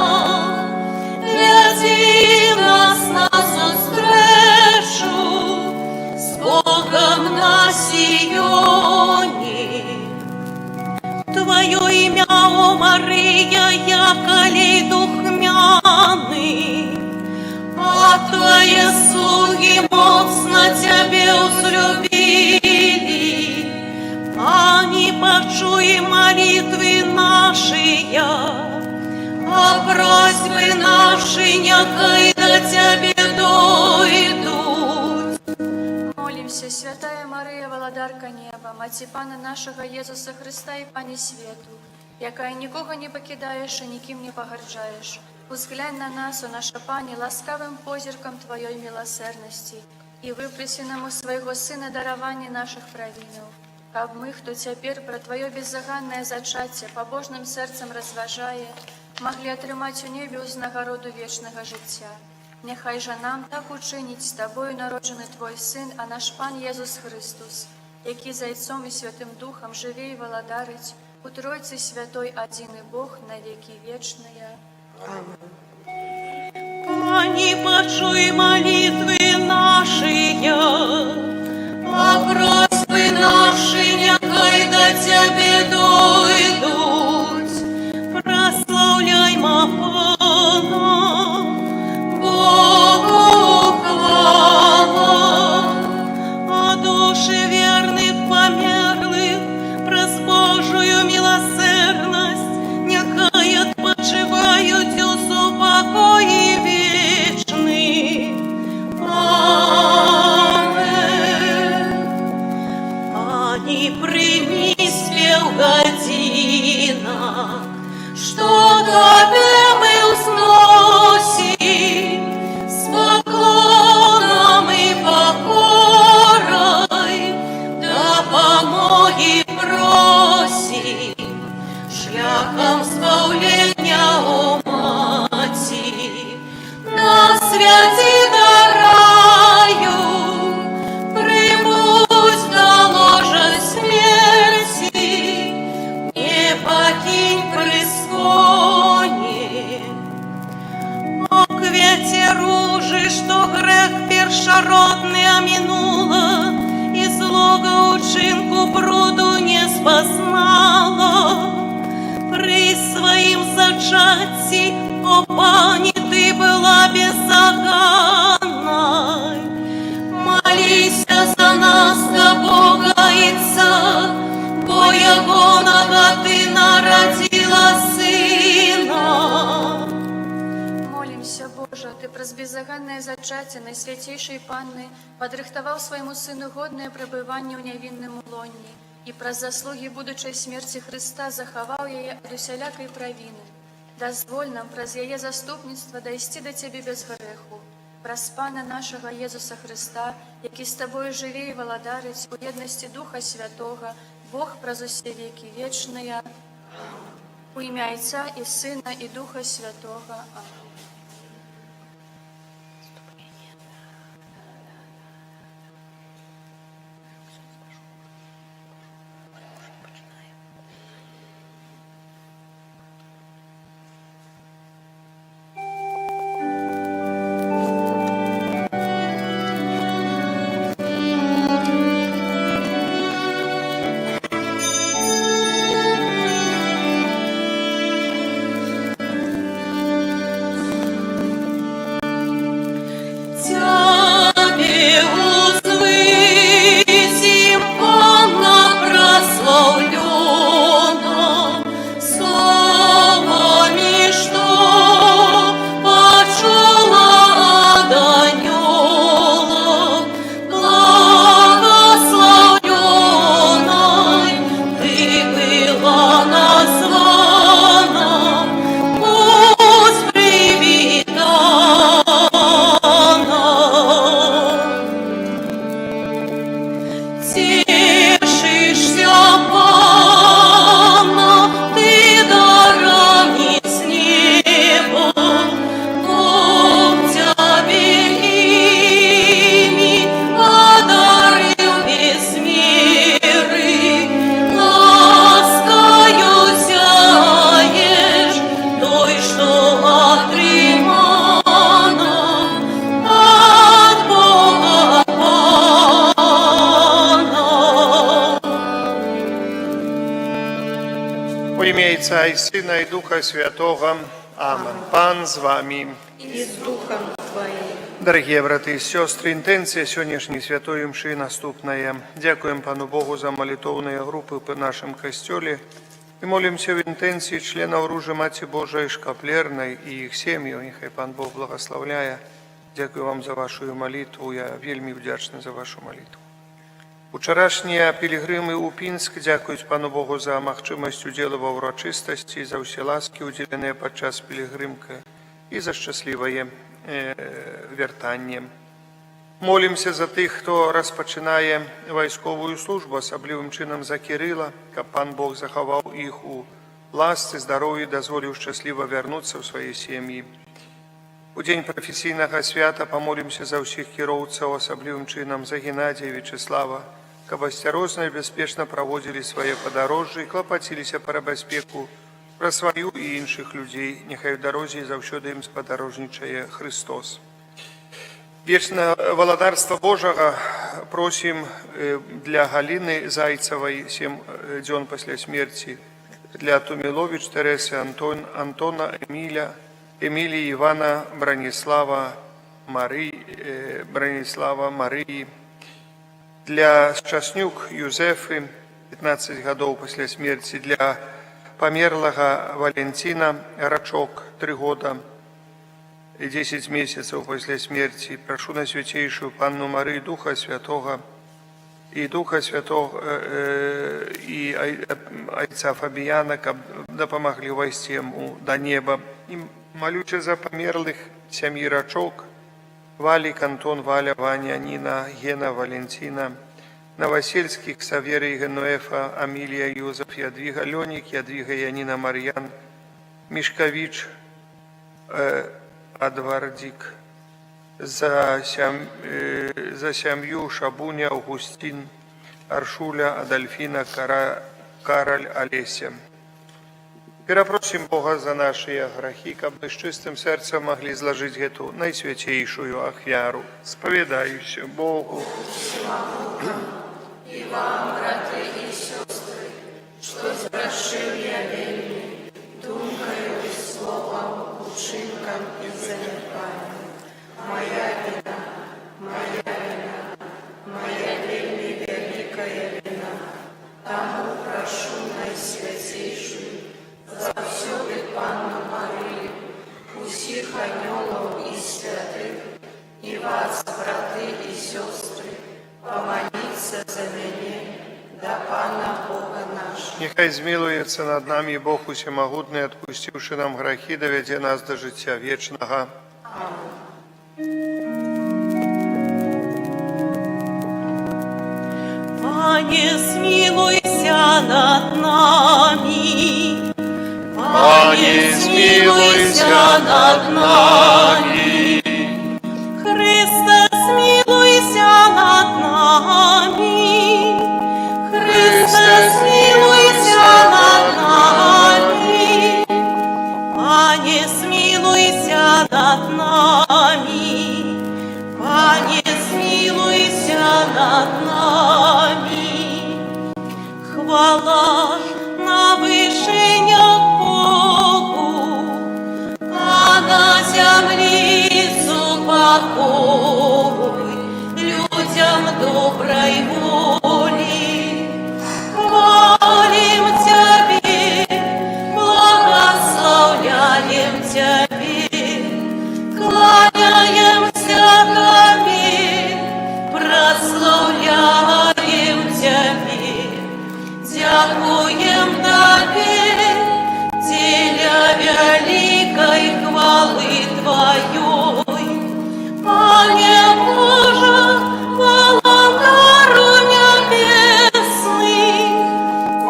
Веди нас назустречу с Богом на Сионе. Твое имя, о Мария, яколей духмяный, владарка неба, Маці Пана нашого Єзуса Христа і Пані світу, яка нікого не покидаєш і ніким не погарджаєш, узглянь на нас, о наша Пані, ласкавим позірком Твоєї милосердності, і випроси нам у Своєго Сина даровання наших провинів, каб ми, хто тепер про Твоє беззаганне зачаття побожним серцем розважає, могли отримати у небі узнагороду вічного життя. Нехай же нам так учинить з Тобою народжений Твой Син, а наш Пан Єсус Христос, який за Отцом і Святим Духом живе і володарить, у Тройці Святой один и Бог на веки вечные. Пани, почуй молитвы наши, а просьбы наши нехай до Тебе дойдут. Прославляймо Пана, Богу хвала, а души верных померлых праз Божию милосердность нехай отпочивают у супокои вечный. Амин. Пани, прими спев година, что Тебе мы узносим с поклоном и покорой, да помоги просим шляхом справления о Мати, на святи до раю примуть до ложа смерти, не покинь прискони. О квете ружи, что грех першородный оминула, и злого учинку бруду не спознала. При своим зачатии, о Пани, Ты была беззаганной. Молись за нас, да Бога Отца, бо Его нога Ты народила Сына. Молимся, Боже, Ты про беззаганное зачаття Найсвятейшей Панны подрихтовал своему Сыну годное пребывание в невинном лоні, и про заслуги будучей смерти Христа заховал ее от усялякой провины. Дозволь нам праз ее заступництво дойти до Тебе без греху. Праз Пана нашего Єзуса Христа, який з Тобою живе і володарить у єдності Духа Святого, Бог праз усе веки вечные. У ім'я Отця і Сина і Духа Святого. Амінь. Тебе узвысим, Панна прославлена, словами, что почула от анёлов, благословленной Ты была названа, пусть привитана. Тешишься, Панна, Ты дарами с неба, Бог Тебе ими одарил без меры, ласкою зяешь той, что отримана от Бога Пана. У ім'я Отця і Сина і Духа Святого. Амен. Пан з вами. И с Духом Твоим. Дорогі брати і сестри, інтенція сьогоднішньої святої мши наступна. Дякуємо Пану Богу за молитовні групи в нашому костелі. І молимося в інтенції членів Ружи Маті Божої Шкаплерної і їх сім'ю. Нехай Пан Бог благословляє. Дякую вам за вашу молитву. Я вельми вдячний за вашу молитву. Учарашнія пілігрими у Пінск дзякуюць Пану Богу за магчымасць удзелу ва ўрачыстасці, за ўсе ласкі, удзеленыя падчас пілігрымка, і за шчаслівае вяртанне. Молімся за тых, хто распачынае вайсковую службу, асаблівым чынам за Кірыла, каб Пан Бог захаваў іх у ласцы, здароўі, дазволіў шчасліва вярнуцца ў свае сем'і. У дзень прафесійнага свята памолімся за ўсіх кіроўцаў, асаблівым чынам за Геннадія, Вячеслава, каб асцярожна і бяспечна праводзілі свае падарожжы і клапаціліся пра бяспеку, пра сваю і іншых людзей. Няхай у дарозе заўсёды ім спадарожнічае Христос. Вечнае валадарства Божага просім для Галіны Зайцавай 7 дзён пасля смерці, для Туміловіч Тересы, Антона, Эмілії, Івана, Браніслава, Марыі, для Шчаснюк Юзефы 15 гадоў пасля смерці, для памерлага Валентина Рачок 3 года и 10 месяцев после смерти. Прошу на святейшую Панну Марию Духа Святого и Айца Фабияна, каб дапамаглі увайсці яму до неба. И молючи за померлых сям'і Рачок, Валик, Антон, Валя, Ваня, Нина, Гена, Валентина, Новосельских, Саверий, Генуэфа, Амилия, Юзеф, Ядвига, Леник, Ядвига, Янина, Марьян, Мишкович, Адвардик, за сям'ю Шабуня, Августин, Аршуля, Адольфина, Кароль, Олеся. Перапросім Бога за нашыя грахі, каб мы з чыстым сэрцам маглі злажыць гэту найсвяцейшую ахвяру. Спавядаюся Богу. И вам, браты и сестры, что сгрешил я вельми, думкою и словом, учинком и занепанием. Моя вина, моя вельми великая вина. Тому прошу найсвятейшую, завсёды Панну Марию, усіх анёлов и святых, и вас, браты и сестры, помолиться за мяне, да Пана Бога нашего. Нехай змілуецца над намі Бог усемагутны, адпусціўшы нам грахі, давядзе нас да жыцця вечнага. Пане, смилуйся над нами. Пане, змілуйся над нами. Христе, смилуйся над нами. Христе, смилуйся над нами. Пане, смилуйся над нами. Пане, смилуйся над нами. Хвала на вишенях Богу, а на землі покой людям доброй воли. Хвалим Тебе, благословляем Тебе, кланяемся Тебе, прославляем Тебе, дякуем Тебе, теля великой хвалы Твоей. Пане Боже, володару небесный,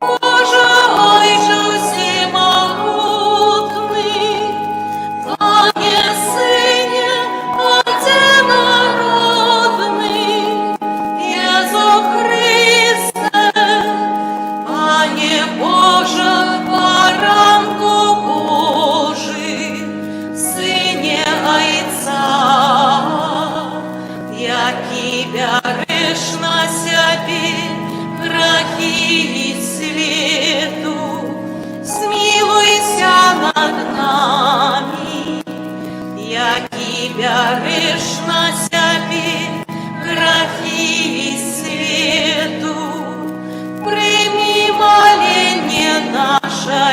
Боже, Отче всемогутный, Пане Сыне одинородный, Иисус Христе, Пане Боже, баранку Божий, Сыне Отца, які береш на себе грехи свету, смилуйся над нами, які береш на себе грехи свету, прими моление наше,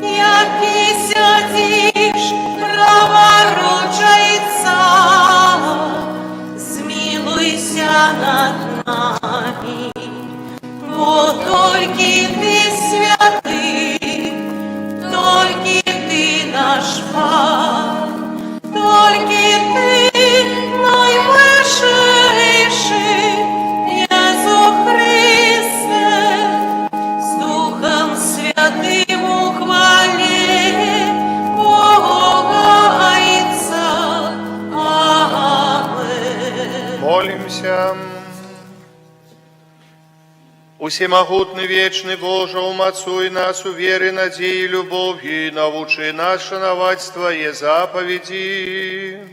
які сядешь праворучий цар, змилуйся над нами. помолимся. Усемогутный, вечный Боже, умацуй нас у веры, надеи, любовью, и научи нас шановать Твои заповеди,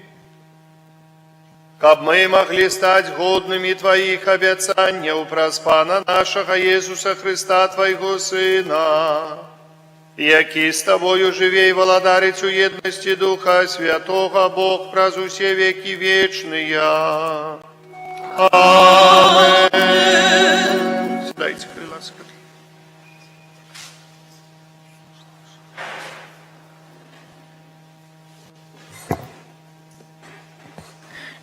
каб мы могли стать годными Твоих обетцаний у Пана нашего Иисуса Христа, Твоего Сына, яки с Тобою живей владарить у едности Духа Святого, Бог праз усе веки вечные. Аминь. Дайте крыла скорее.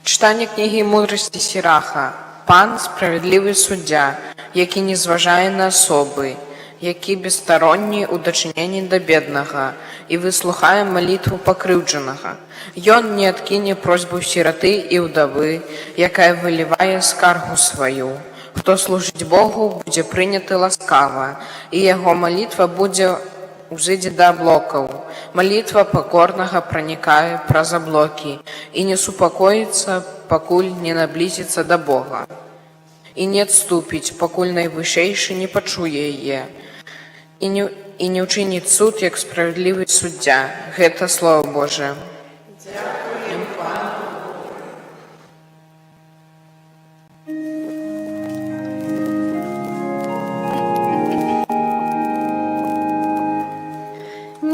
Читання книги мудрості Сіраха. Пан – справедливий суддя, який не зважає на особи, який безсторонній у дочиненні до бедного і вислухає молитву покривдженого. Ён не откине просьбу сироты і удови, якая виливає скаргу свою. Хто служить Богу, буде прийняти ласкаво, і його молитва буде узыдзе до облоков. Молитва покорного проникае праз облоки и не супокоится, покуль не наблизится до Бога. И не отступить, покуль Найвышейший не почуе ее. И не учинит суд, як справедливый суддя. Гэта Слово Божие.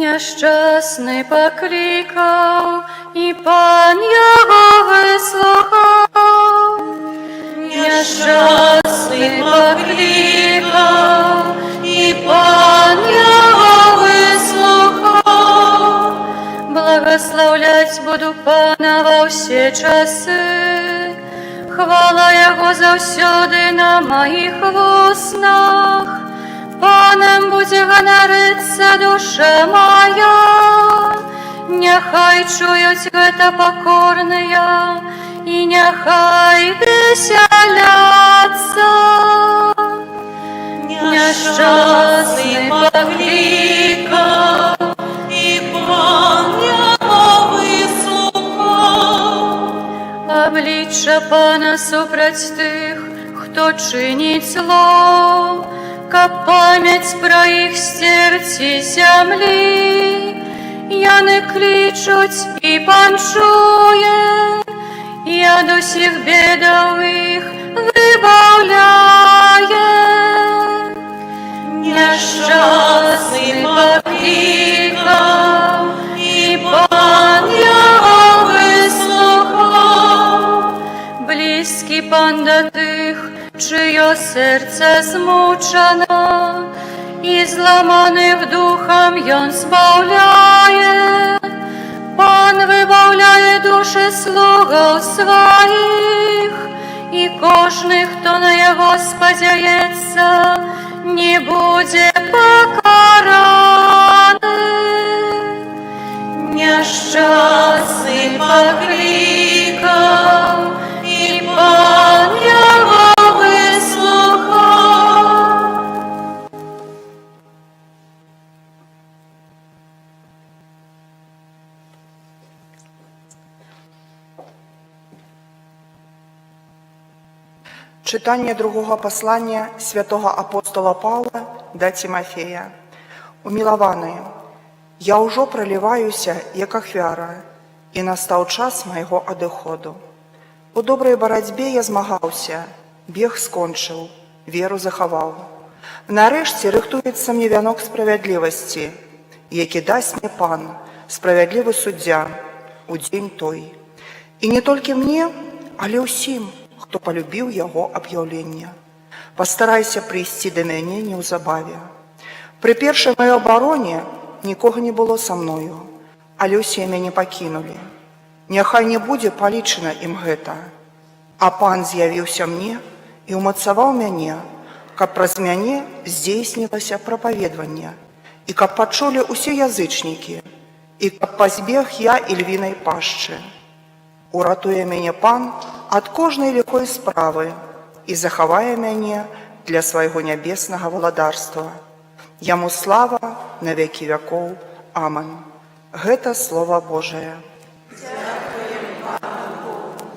Няшчасны паклікаў, і Пан яго выслухаў. Няшчасны паклікаў, і Пан яго выслухаў. Благословляць буду Пана ва ўсе часы, хвала яго заўсёды на маіх вуснах. Панам будзе ганарыцца душа моя, няхай чуюць гэта пакорныя, і няхай весялятся. Няшчасны паклікаў, і Пан яго выслухаў. Аблічча Пана супраць тых, хто чыніць зло, каб памяць пра іх сцерці зямлі. Яны клічуць, і Пан чуе, і ад усіх бедаў іх выбаўляе. Няшчасны паклікаў, і Пан яго выслухаў. Блізкі Пан да тых, чыё сэрца змучана, і зламаных духам ён збаўляе. Пан выбаўляе души слугаў сваіх, і кожны, хто на яго спадзяецца, не будзе пакараны. Няшчасны паклікаў, і Пан яго Читання другого послання святого апостола Павла до Тимофея. Умилованы, я ўжо проливаюся, як ахвяра, і настаў час майго адыходу. У добрай барацьбе я змагаўся, бег скончыў, веру захаваў. Нарэшце рыхтуецца мне вянок справядлівасці, які дасць мне Пан, справядлівы суддзя, у дзень той. І не толькі мне, але ўсім, хто полюбіў яго аб'яўленне. Пастарайся прыйсці да мяне неўзабаве. Пры першай маёй абароне нікога не было са мною, але ўсе мяне пакінулі. Няхай не будзе палічана ім гэта. А Пан з'явіўся мне і ўмацаваў мяне, каб праз мяне здзейснілася прапаведванне, і каб пачулі ўсе язычнікі, і каб пазбег я ільвінай пашчы. Уратуе мяне Пан ад кожнай ліхой справы і захавае мяне для свайго нябеснага валадарства. Яму слава на векі вякоў. Аман. Гэта Слова Божае. Дякуем Пану Богу.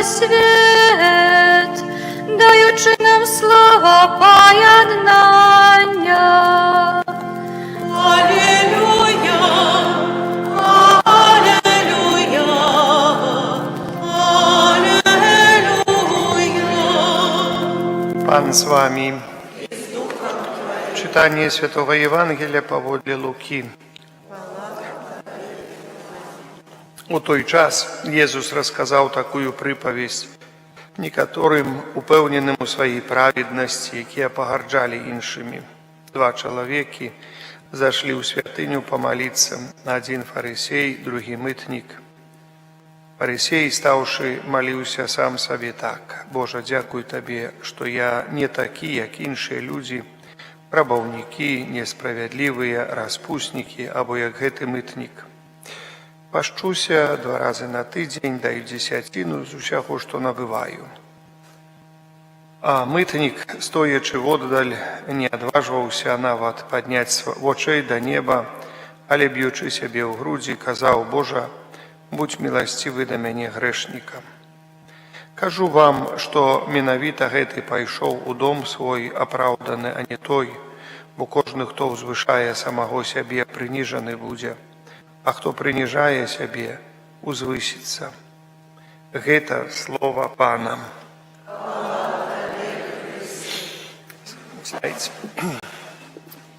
свет, даючи нам слово поєднання. Аллилуйя, аллилуйя, аллилуйя. Пан з вами. Читание Святого Евангелия поводле Луки. У той час Jesús рассказал такую прыповесть некоторым упевненим у своей праведности, які погарджали іншими. Два чоловіки зашли у святыню помолиться, один фарисей, другий мытник. Фарисей, ставши, молился сам себе так: «Боже, дякую Тебе, что я не такі, як інші люди, рабовники, несправедливые, распустники, або як гэты мытник. Пашчуся 2 рази на тиждень, даю десятину з усяго, що набиваю». А мытник, стоячи воддаль, не адважваўся нават падняць вочэй да неба, але б'ючы сябе ў грудзі, казаў: «Божа, будь міласцівы да мяне грэшніка». Кажу вам, што менавіта гэты пайшоў у дом свой апраўданы, а не той, бо кожны, хто ўзвышае самого сябе, прыніжаны будзе, а хто прыніжае сябе, узвысіцца. Гэта слова Пана.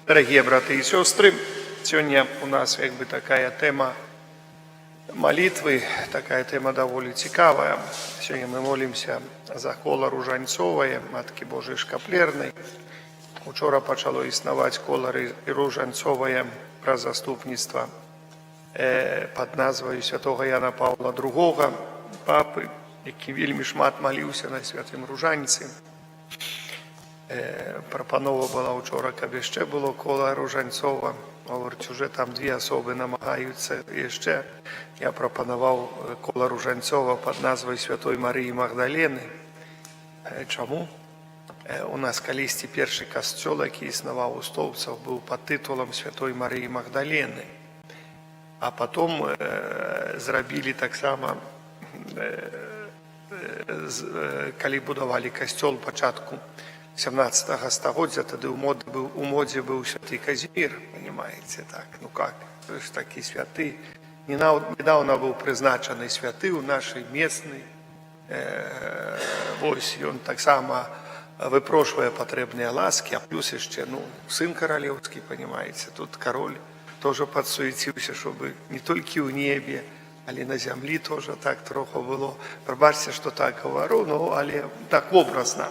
Дорогие браты и сестры, сегодня у нас как бы такая тема молитвы, такая тема довольно цікавая. Сегодня мы молимся за коло Ружанцовое, Матки Божией Шкаплерной. Учора почало існувати коло Ружанцовое про заступництво под назвою святого Яна Павла II, папы, який вельми шмат молився на святим Ружанці. Пропанова була вчора, каб ще було коло Ружанцова. Говорить, уже там 2 особи намагаються ще. Я пропонував коло Ружанцова під назвою Святої Марії Магдалени. Чому? У нас колись перший костел, який існував у Стовпцях, був під титулом Святої Марії Магдалени. А потім зробили так само, коли будували костел початку 17-го стагоддзя, тоді у моді був святий Казімір, понимаете, так, ну как, то есть такий святий. Недавно був призначений святий у нашій місцевій, ось, і він так само випрошує потрібні ласки, а плюс ще, ну, син королівський, понимаете, тут король теж підсуетився, щоб не тільки у небі, але на землі теж так трохи було. Пробачте, що так говорю, ну, але так образно.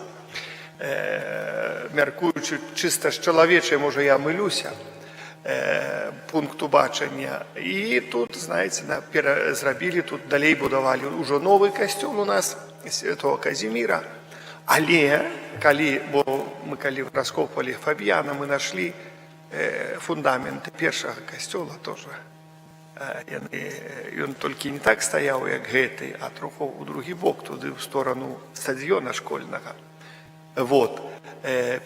Мяркуючи чисто з чоловічої, може я милюся, пункту бачення. І тут, знаєте, зробили, тут далі будували вже новий костюм у нас, Святого Казіміра. Але, бо ми коли розкопували Фабіана, ми знайшли фундаменти першого костюла теж. Він тільки не так стояв, як гэтий, а трохи у другий бок, туди в сторону стадіона школьного. Вот,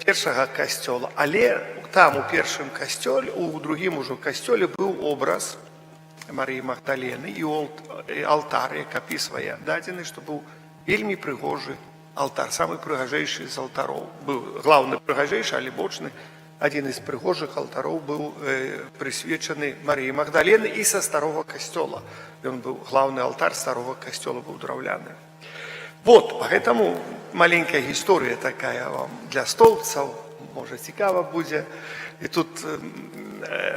першого костюла. Але там у першому костюлі, у другому уже костюлі був образ Марії Магдалени і алтар, як описує дадений, що був вельми пригожий алтар, самый пригожейший из алтаров. Был главный пригожейший, але бочный. Один из пригожих алтаров был присвяченный Марии Магдалины и со старого костела. И он был, главный алтарь старого костела был дровляный. Вот, поэтому маленькая история такая вам для столбцев, может, цікаво будет. И тут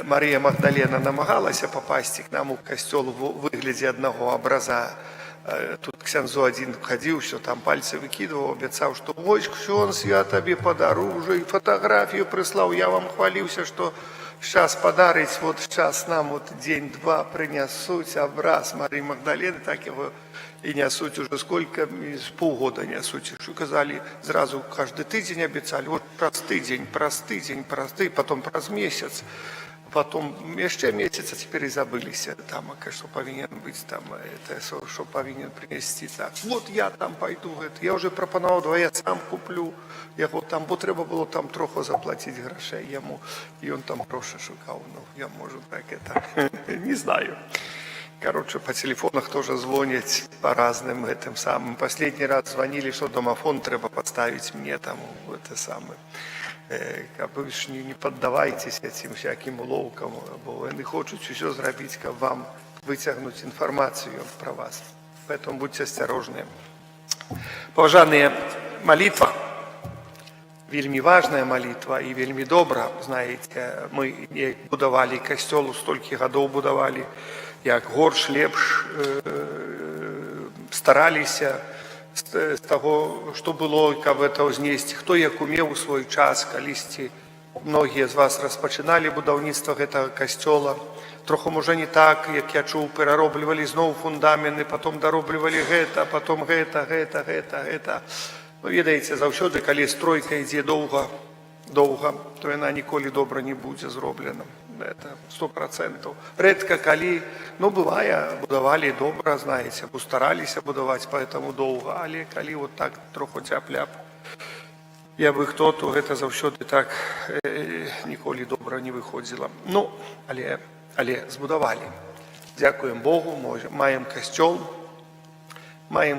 Мария Магдалена намагалась попасть к нам в костел в выгляде одного образа. Тут ксяндзо один ходил, что там пальцы выкидывал, обещал, что ой, ксенз, я тебе подарю, уже и фотографию прислал, я вам хвалился, что сейчас подарить, вот сейчас нам вот день-два принесут образ Марии Магдалены, так его и несут уже сколько, с полгода несут, что сказали, сразу каждый тыдень обещали, вот простый, потом раз месяц. Потом еще месяц, а теперь и забылись там, что повинен быть там, это, что повинен принести так. Вот я там пойду, я уже пропонував, давай я сам куплю, його там, бо треба було там трохи заплатити грошей йому, і він там гроші шукав, ну, я можу так, это, не знаю. Короче, по телефонах тоже звонят по разным этим самым. Последний раз звонили, что домофон треба поставить мне там, это самое. Как вы не поддавайтесь этим всяким уловкам, бо они хотят все сделать, как вам вытягнуть информацию про вас. Поэтому будьте осторожны. Поважанные, молитва. Вельми важная молитва і вельми добра. Знаєте, ми будували костьол, стільки років будували, як горш, лепш, старалися з того, що було, як це знести, хто як умів у свій час, колись многі з вас розпочинали будівництво цього костьола. Трохи, може, не так, як я чув, перероблювали знову фундаменти, потім дороблювали гета, потім гета. Ну, ведаеце, заўсёды, калі стройка ідзе доўга, то яна ніколі добра не будзе зроблена. Это 100%. Рэдка калі, ну, бывае, будавалі добра, знаеце, бо стараліся будаваць, поэтому доўга, але калі вот так троху цяп-ляп, я бы хто, то гэта заўсёды так ніколі добра не выходзіла. Ну, але збудавалі. Дзякуем Богу, маем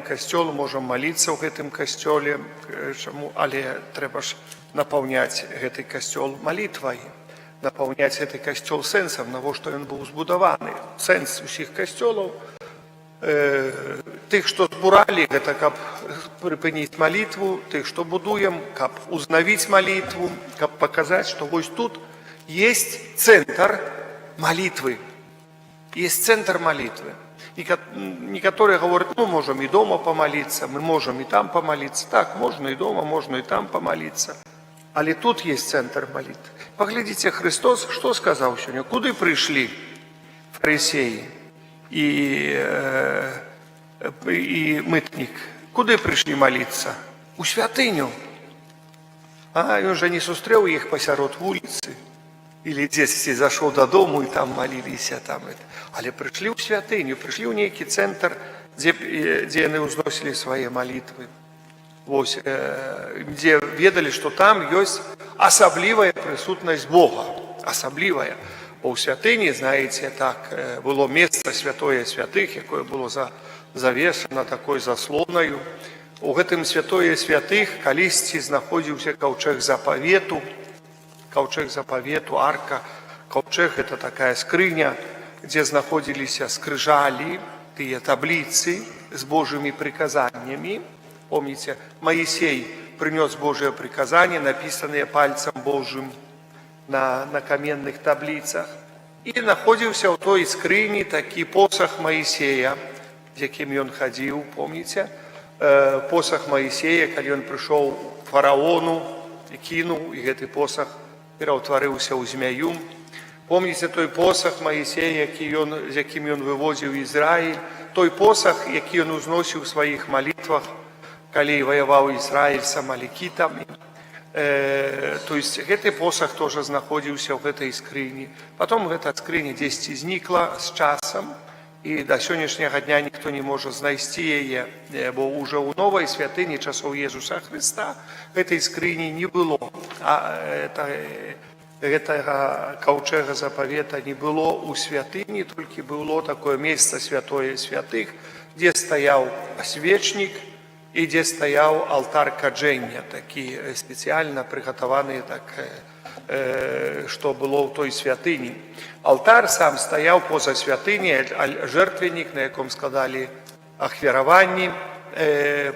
касцёл, можам маліцца ў гэтым касцёле, але трэба ж напаўняць гэты касцёл малітвай, напаўняць гэты касцёл сэнсам, навошта ён быў збудаваны. Сэнс усіх касцёлаў, тых, што збуралі, гэта каб прыпыніць малітву, тых, што будуем, каб узнавіць малітву, каб паказаць, што вось тут ёсць цэнтр малітвы. Ёсць цэнтр малітвы. Некоторые говорят, ну, можем и дома помолиться, мы можем и там помолиться. Так, можно и дома, можно и там помолиться. Але тут есть центр молитвы. Поглядите, Христос что сказал сегодня? Куда пришли фарисеи и мытник? Куда пришли молиться? У святыню. А он же не сустрел их посярод улицы. Или здесь зашел до дому и там молились, там это. Але пришли в святыню, пришли в некий центр, где они узносили свои молитвы. Вот, где ведали, что там есть особливая присутность Бога. Особливая. Бо у святыні, знаете, так, было место святое святых, якое было завешено такой заслоною. У гэтым святое святых калісьці знаходзіўся каўчэг запавету, арка. Каўчэг – это такая скрыня, где находились скрижали, тыя таблицы с Божьими приказаниями. Помните, Моисей принес Божие приказания, написанные пальцем Божьим на каменных таблицах. И находился в той скрине таки посох Моисея, с яким он ходил, помните? Посох Моисея, когда он пришел к фараону и кинул, и этот посох пераўтварыўся ў змяю. Помните той посох Моисея, з яким он вывозил Израиль, той посох, який он узносил в своих молитвах, коли воевал Израиль с амаликитами. То есть этот посох тоже находился в этой скрине. Потом эта скриня 10 изникла с часом, и до сегодняшнего дня никто не может знайти ее, бо уже у новой святыни часов Иисуса Христа этой скрини не было. Гэтага каўчэга запавета не было у святыні, толькі было такое месца святое святых, дзе стаяў свечнік і дзе стаяў алтар каджэння, такі спецыяльна прыгатаваны, так, што было ў той святыні. Алтар сам стаяў поза святыняй, жертвеннік, на яком складалі ахвяраванні,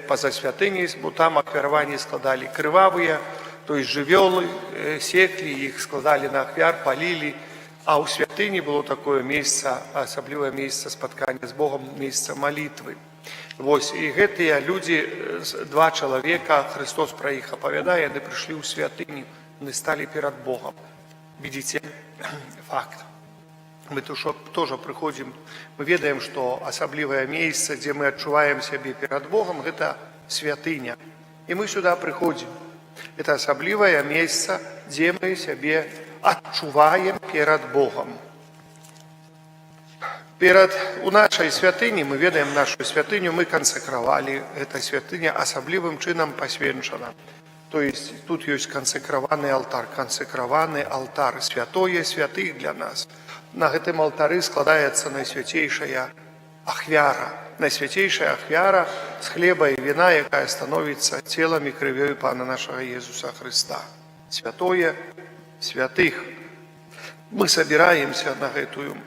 поза святыняй, бо там ахвяраванні складалі крывавыя, то есть жывёлы, секли, их складали на ахвяр, полили, а у святыни было такое место, особливое место споткания с Богом, место молитвы. Вот, и гэтыя люди, два человека, Христос про их оповедает, они пришли у святыни, они стали перед Богом. Видите, факт. Мы тоже приходим, мы ведаем, что особливое место, где мы отчуваем себя перед Богом, это святыня. И мы сюда приходим. Это особливое место, где мы себя отчуваем перед Богом. У нашей святыни, мы ведаем нашу святыню, мы консекровали. Эта святыня особливым чином посвящена. То есть тут есть консекрованный алтарь, святое святых для нас. на гэтым алтары складаецца найсвяцейшая ахвяра. Найсвяцейшая ахвяра з хлеба і віна, якая становіцца целам і крывёй Пана нашага Езуса Христа. Святое святых. Мы собираемся на гэтую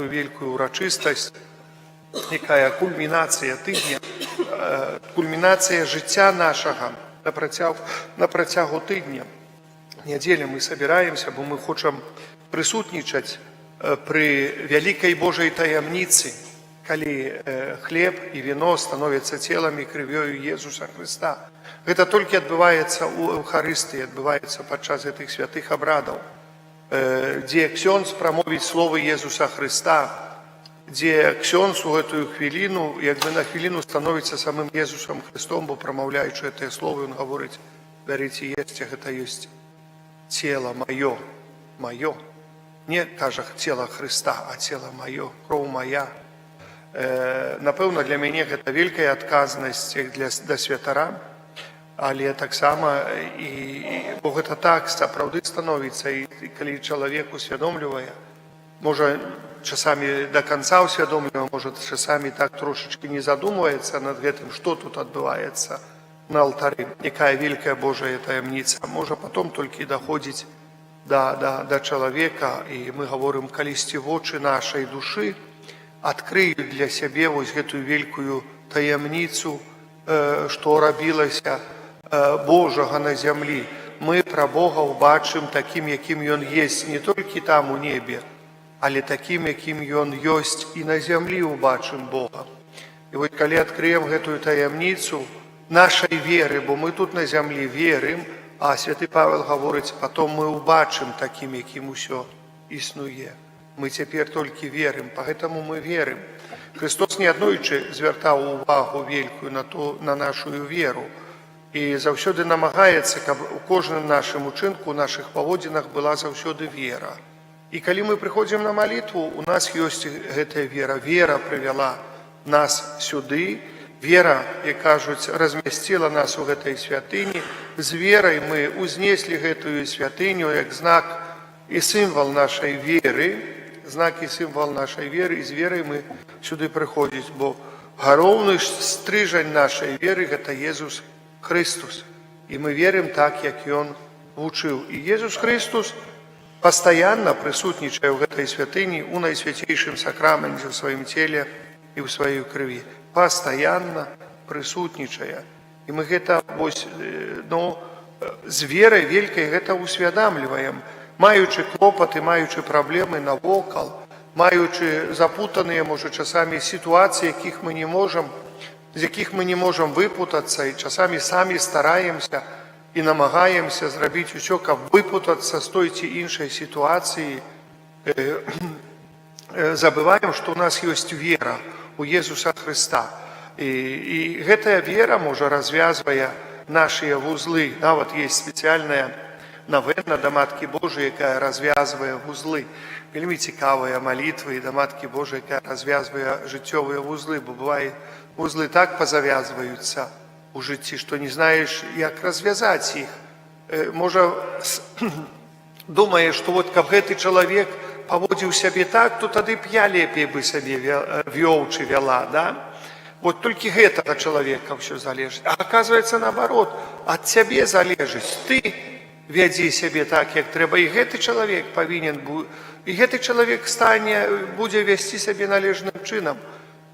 великую урачыстасць, якая кульмінацыя тыдня, кульмінацыя жыцця нашага на працягу тыдня. Нядзеля мы собираемся, бо мы хочам прысутнічаць пры вялікай Божай таямніцы, калі хлеб і віно становяцца целам і крывёю Езуса Христа. Гэта толькі адбываецца ў Эўхарыстыі, адбываецца падчас гэтых святых абрадаў, дзе ксёндз прамовіць словы Езуса Христа, дзе ксёндз у гэтую хвіліну, як бы на хвіліну становіцца самым Езусам Христом, бо прамаўляючы гэтыя словы, ён гаворыць: бярыце, ешце, гэта ёсць цела маё, маё. Не кажа цела Христа, а цела маё, кроў мая. Напэўна, для мяне гэта вялікая адказнасць да святара, але таксама, бо гэта так сапраўды становіцца, і калі чалавек усвядомлівае, можа часамі да канца усвядомлівае, можа часамі так трошачкі не задумваецца над гэтым, што тут адбываецца на алтары, якая вялікая Божая таямніца, можа потом толькі даходзіць да чалавека, і мы гаворым, калісьці вочы нашай душы адкрыюць для сябе вось гэтую вялікую таямніцу, што рабілася Божага на зямлі. Мы пра Бога ўбачым такім, якім Ён есть, не толькі там у небе, але такім, якім Ён ёсць і на зямлі ўбачым Бога. І вось калі адкрыем гэтую таямніцу нашай веры, бо мы тут на зямлі верым, а святы Павел гаворыць, потом мы ўбачым такім, якім усё існуе. Мы цяпер толькі верым, поэтому мы верым. Христос неаднойчы звяртаў увагу вялікую на нашую веру і заўсёды намагаецца, каб у кожным нашым учынку, у нашых паводзінах была заўсёды вера. І калі мы прыходзім на малітву, у нас ёсць гэтая вера. Вера прывяла нас сюды, вера, як кажуць, размясціла нас у гэтай святыні. З верай мы узнеслі гэтую святыню як знак і сімвал нашай веры, знак і сімвал нашай веры, і з верай мы сюды прыходзіць, бо галоўны стрыжань нашай веры – гэта Езус Христос. І мы верым так, як Ён вучыў. І Езус Христос пастаянна прысутнічае ў гэтай святыні, у найсвяцейшым сакраменце, ў сваім целе і ў сваёй крыві. Пастаянна прысутнічае. І мы гэта з верай вялікай гэта усвядамліваем, маючы клопаты, маючы праблемы навокал, маючы запутаныя, можа, часамі сітуацыі, з якіх мы не можам выпутацца, і часамі самі стараемся і намагаемся зрабіць усё, каб выпутацца з той ці іншай сітуацыі. Забываем, што ў нас ёсць вера у Езуса Христа. І гэтая вера, можа, развязвае нашыя вузлы. Нават ёсць спецыяльная навена да Маткі Божай, якая развязвае вузлы. Вельмі цікавая малітва і да Маткі Божай, якая развязвае жыццёвыя вузлы, бо бывае, вузлы так пазавязваюцца у жыцці, што не знаеш, як развязаць іх. Можа, думае, што вот каб гэты чалавек паводзіў сябе так, то тады б я лепей бы сабе вёў чы вяла, да? Вот толькі гэтага чалавека ўсё залежыць. А аказваецца, наоборот, ад цябе залежыць. Ты вядзі сябе так, як трэба, і гэты чалавек павінен быў, і гэты чалавек будзе весці сябе належным чынам.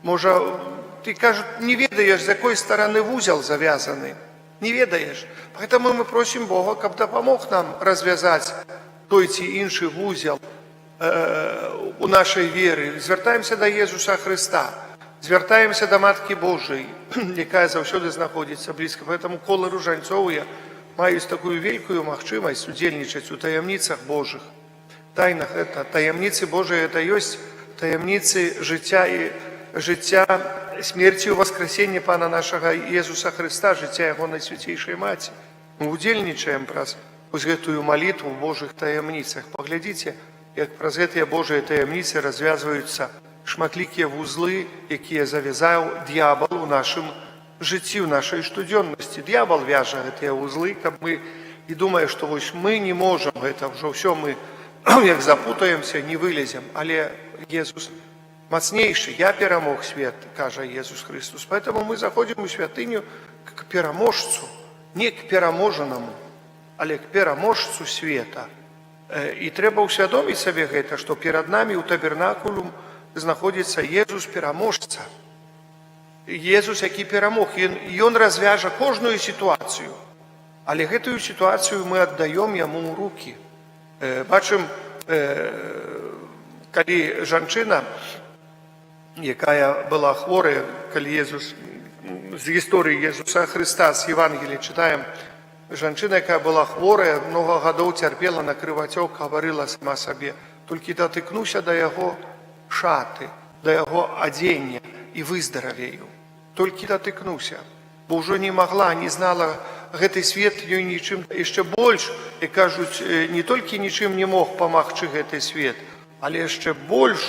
Можа, ты, кажуць, не ведаеш, з якой стараны вузел завязаны. Не ведаеш. Поэтому мы просім Бога, каб дапамог нам развязаць той ці іншы вузел у нашай веры. Звяртаемся да Езуса Христа, звяртаемся да Маткі Божай, якая заўсёды знаходзіцца блізка. Поэтому колы ружанцовыя маюць такую вялікую магчымасць удзельнічаць у таямніцах Божых. Тайнах это таямніцы Божыя, это ёсць таямніцы жыцця, смерці і воскресення Пана нашага Езуса Христа, жыцця Яго найсвяцейшай Маці. Мы удзельнічаем праз гэтую малітву ў Божых таямніцах. Паглядзіце, як праз гэтыя Божыя таямніцы развязваюцца шматлікія вузлы, якія завязаў д'ябал у нашым жыцці, у нашай штодзённасці. Д'ябал вяжа гэтыя вузлы, каб мы, і думае, што вось мы не можам гэта, ўжо ўсё, мы як запутаемся, не вылезем. Але Езус мацнейшы, я перамог свет, кажа Езус Христос. Поэтому мы заходим у святыню к пераможцу, не к пераможанаму, але к пераможцу света. І трэба ўсвядоміць сабе гэта, што перад намі ў табернакулум знаходзіцца Езус пераможца. Езус, які перамог, ён развяжа кожную сітуацыю. Але гэтую сітуацыю мы аддаём яму ў рукі. Бачым, калі жанчына, якая была хворая, калі Езус, з гісторыі Езуса Христа, з Євангелія читаем, жанчына, якая была хворая, много гадоў цярпела на крывацёк, гаварыла сама сабе, толькі датыкнуся да яго шаты, да яго адзення і выздаравею. Толькі датыкнуся, бо ўжо не магла, не знала, гэты свет ёй нічым, яшчэ больш, і кажуць, не толькі нічым не мог памагчы гэты свет, але яшчэ больш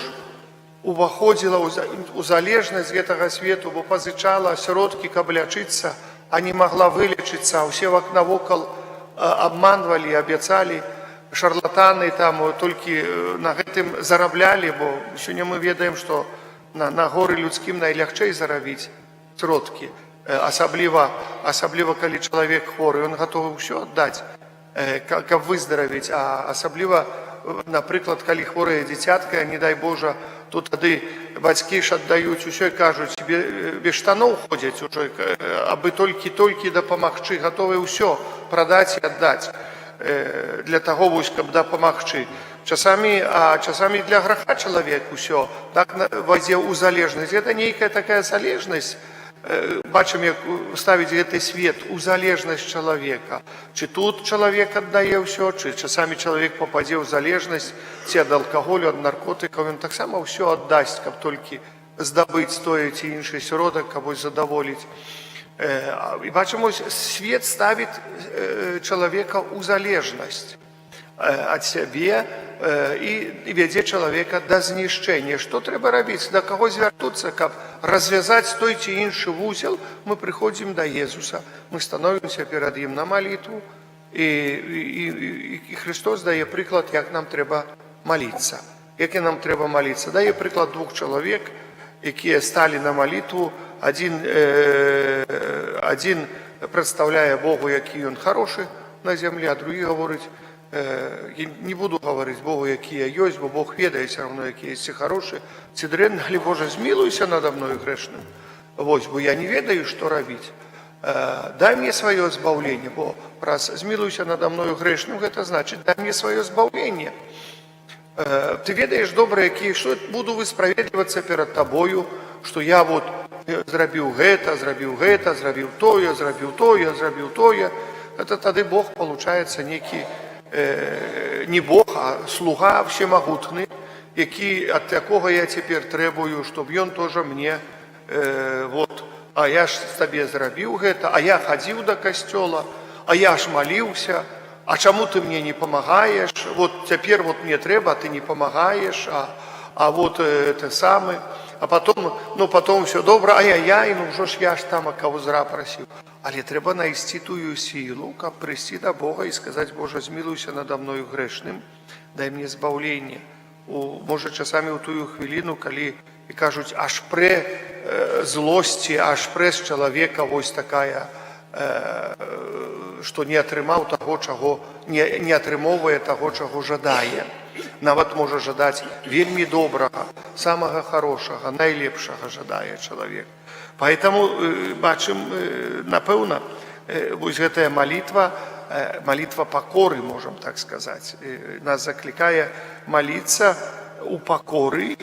уваходзіла ў залежнасць гэтага свету, бо пазычала сродкі, каб лячыцца, а не магла вылечыцца, а ўсе навокал абманвалі, абяцалі, шарлатаны там толькі на гэтым зараблялі, бо сёння мы ведаем, што на горы людскім найлягчэй зарабіць сродкі, асабліва калі чалавек хворы, ён гатовы ўсё аддаць, каб выздаравіць, а асабліва, напрыклад, калі хворае дзіцятка, не дай Божа, то тады бацькі ж аддаюць усё і кажуць, без штаноў ходзяць ужо, абы толькі дапамагчы, гатовы ўсё прадаць і аддаць для таго, каб дапамагчы. Часамі для граха чалавек усё так вадзе ў залежнасць. Гэта нейкая такая залежнасць, бачым, як ставіць гэты свет у залежнасць чалавека. Ці тут чалавек аддае ўсё, ці часамі чалавек пападзе ў залежнасць ці ад алкаголю, ад наркотыкаў, ён таксама ўсё аддасць, каб толькі здабыць тое ці іншы сродак, каб задаволіць. І бачым, свет ставіць чалавека ў залежнасць ад сябе і вядзе чалавека да знішчэння. Што трэба рабіць, да каго звярнуцца, каб развязаць той ці іншы вузел? Мы прыходзім да Езуса, мы становімся перад ім на малітву, і Христос дае прыклад, як нам трэба маліцца. Як нам трэба маліцца? Дае прыклад двух чалавек, якія сталі на малітву. Адзін прадстаўляе Богу, які ён харошы на зямлі, а другі гаворыць, не буду гаварыць Богу, якія ёсць, бо Бог ведае все равно, якія ці хорошы, ці дрэнны, але Божа, змілуйся надо мною грэшным. Вось, бо я не ведаю, што рабіць. Дай мне сваё збаўленне, бо раз змілуйся надо мною грэшным, гэта значыць, дай мне сваё збаўленне. Ты ведаеш добра, што буду высправедлівацца перад табою, што я вот зрабіў гэта, зрабіў тое. Это тады Бог, получаецца, нейкі не Бог, а слуга всемагутны, які ад якога я цяпер трэбую, чтоб ён тоже мне, а я ж табе зрабіў гэта, а я хадзіў да касцёла, а я ж маліўся, а чаму ты мне не памагаеш? Вот цяпер мне трэба, а ты не памагаеш, а вот ты самы, а потом все добра, ай-яй-яй, ўжо ж я ж там каўзра прасіў. Але трэба знайсці тую сілу, каб прыйсці да Бога і сказаць: Божа, змілуйся надо мною грэшным, дай мне збаўленне. Можа, часамі ў тую хвіліну, калі кажуць, аж прэ злосці, аж прэ з чалавека вось такая, што не атрымаў таго, чаго, не атрымоўвае таго, чаго жадае. Нават можа жадаць вельмі добрага, самага хорошага, найлепшага жадае чалавек. Поэтому бачым, напэўна, вось гэтая малітва пакоры, можам так сказаць, нас заклікае маліцца у пакоры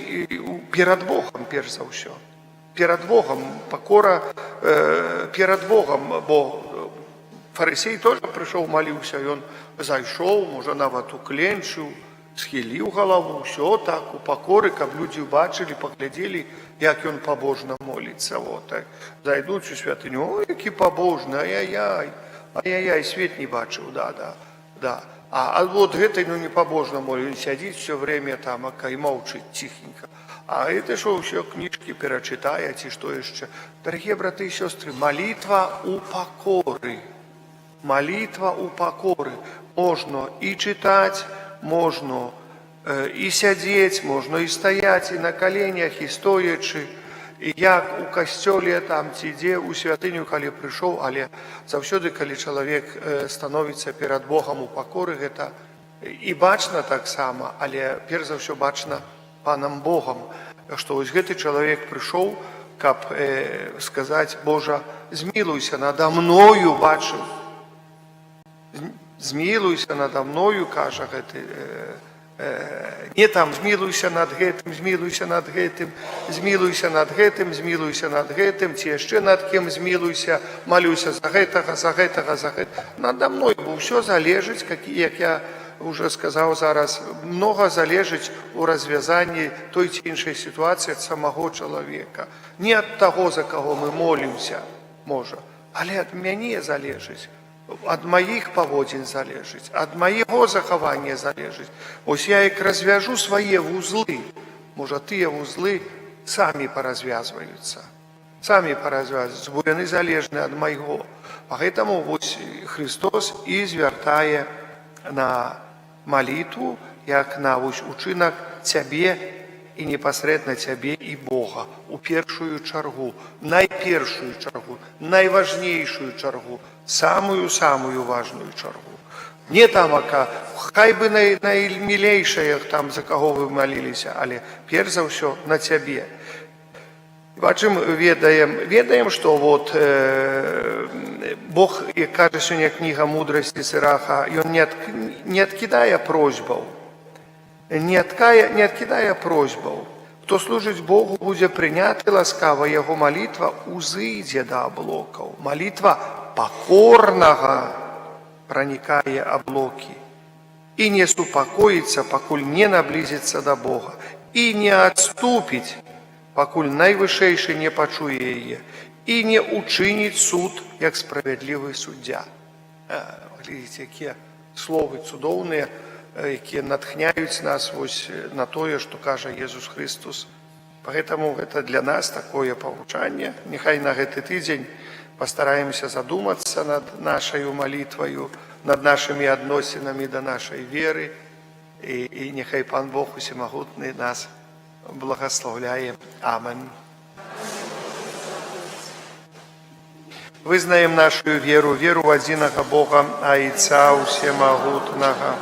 перад Богом, перш за ўсё. Перад Богом, пакора перад Богом, бо фарысей тоже прыйшоў, маліўся, ён зайшоў, можа, нават укленчыў, схіліў галаву, ўсё так, у пакоры, каб людзі ўбачылі, паглядзелі, як ён пабожна моліцца. Зайдуць у святыню, о, які пабожны, ай-яй-яй, свет не бачыў, да. А вот гэтай, не пабожна моліць, ён сядзіць все время там, і маўчыць ціхенька. А гэта што ўсё кніжкі перачытае, ці што яшчэ. Дарагія браты і сёстры, малітва ў пакоры. Малітва ў пакоры. Можна і чытаць, можна І сядзець можна, і стаяць, і на каленях, і стоячы, і як у касцёле там ці дзе у святыню, калі прыйшоў, але заўсёды, калі чалавек становіцца перад Богам у пакоры, гэта і бачна таксама, але перш за ўсё бачна панам Богам, што вось гэты чалавек прыйшоў, каб сказаць: Божа, змілуйся надо мною, бачыў, змілуйся надо мною, кажа гэты, не там змілуйся над гэтым, змілуйся над гэтым, змілуйся над гэтым, змілуйся над гэтым, ці яшчэ над кем змілуйся, малюйся за гэтага, за гэтага, за гэтага. Надо мной, бо ўсё залежыць, як я уже сказаў зараз, многа залежыць у развязанні той ці іншай сітуацыі ад самого чалавека. Не ад таго, за каго мы молімся, можа, але ад мяне залежыць. Ад маіх паводзін залежыць, ад майго захавання залежыць. Ось я як развяжу свае вузлы, можа, тыя вузлы самі паразвязваюцца. Самі паразвязваюцца, бо яны залежны ад майго. Поэтому вось Христос і звяртае на малітву, як на вось учынак цябе і непасрэдна цябе і Бога у першую чаргу, найпершую чаргу, найважнейшую чаргу, самую-самую важную чаргу. Не там, хай бы наймілейшая там, за каго вы маліліся, але перш за ўсё на цябе. Бачым, ведаем, што вот Бог, як кажа сёння кніга мудрасці Сыраха, ён не адкідае просьбаў. Не адкідае просьбаў. Хто служыць Богу, будзе прыняты ласкава, яго малітва узыдзе да аблокаў. Малітва пакорнага пранікае аблокі і не супакоіцца, пакуль не наблізіцца да Бога, і не адступіць, пакуль найвышэйшы не пачуе яе, і не учыніць суд, як справядлівы суддзя. Глядзіце, якія словы цудоўныя, якія натхняюць нас вось на тое, што кажа Езус Христос. Поэтому гэта для нас такое павучанне. Няхай на гэты тыдзень пастараемся задумацца над нашаю малітваю, над нашымі адносінамі да нашай веры, і няхай Пан Бог усемагутны нас благословляе. Амен. Вызнаем нашу веру, веру в адзінага Бога, Айца усемагутнага.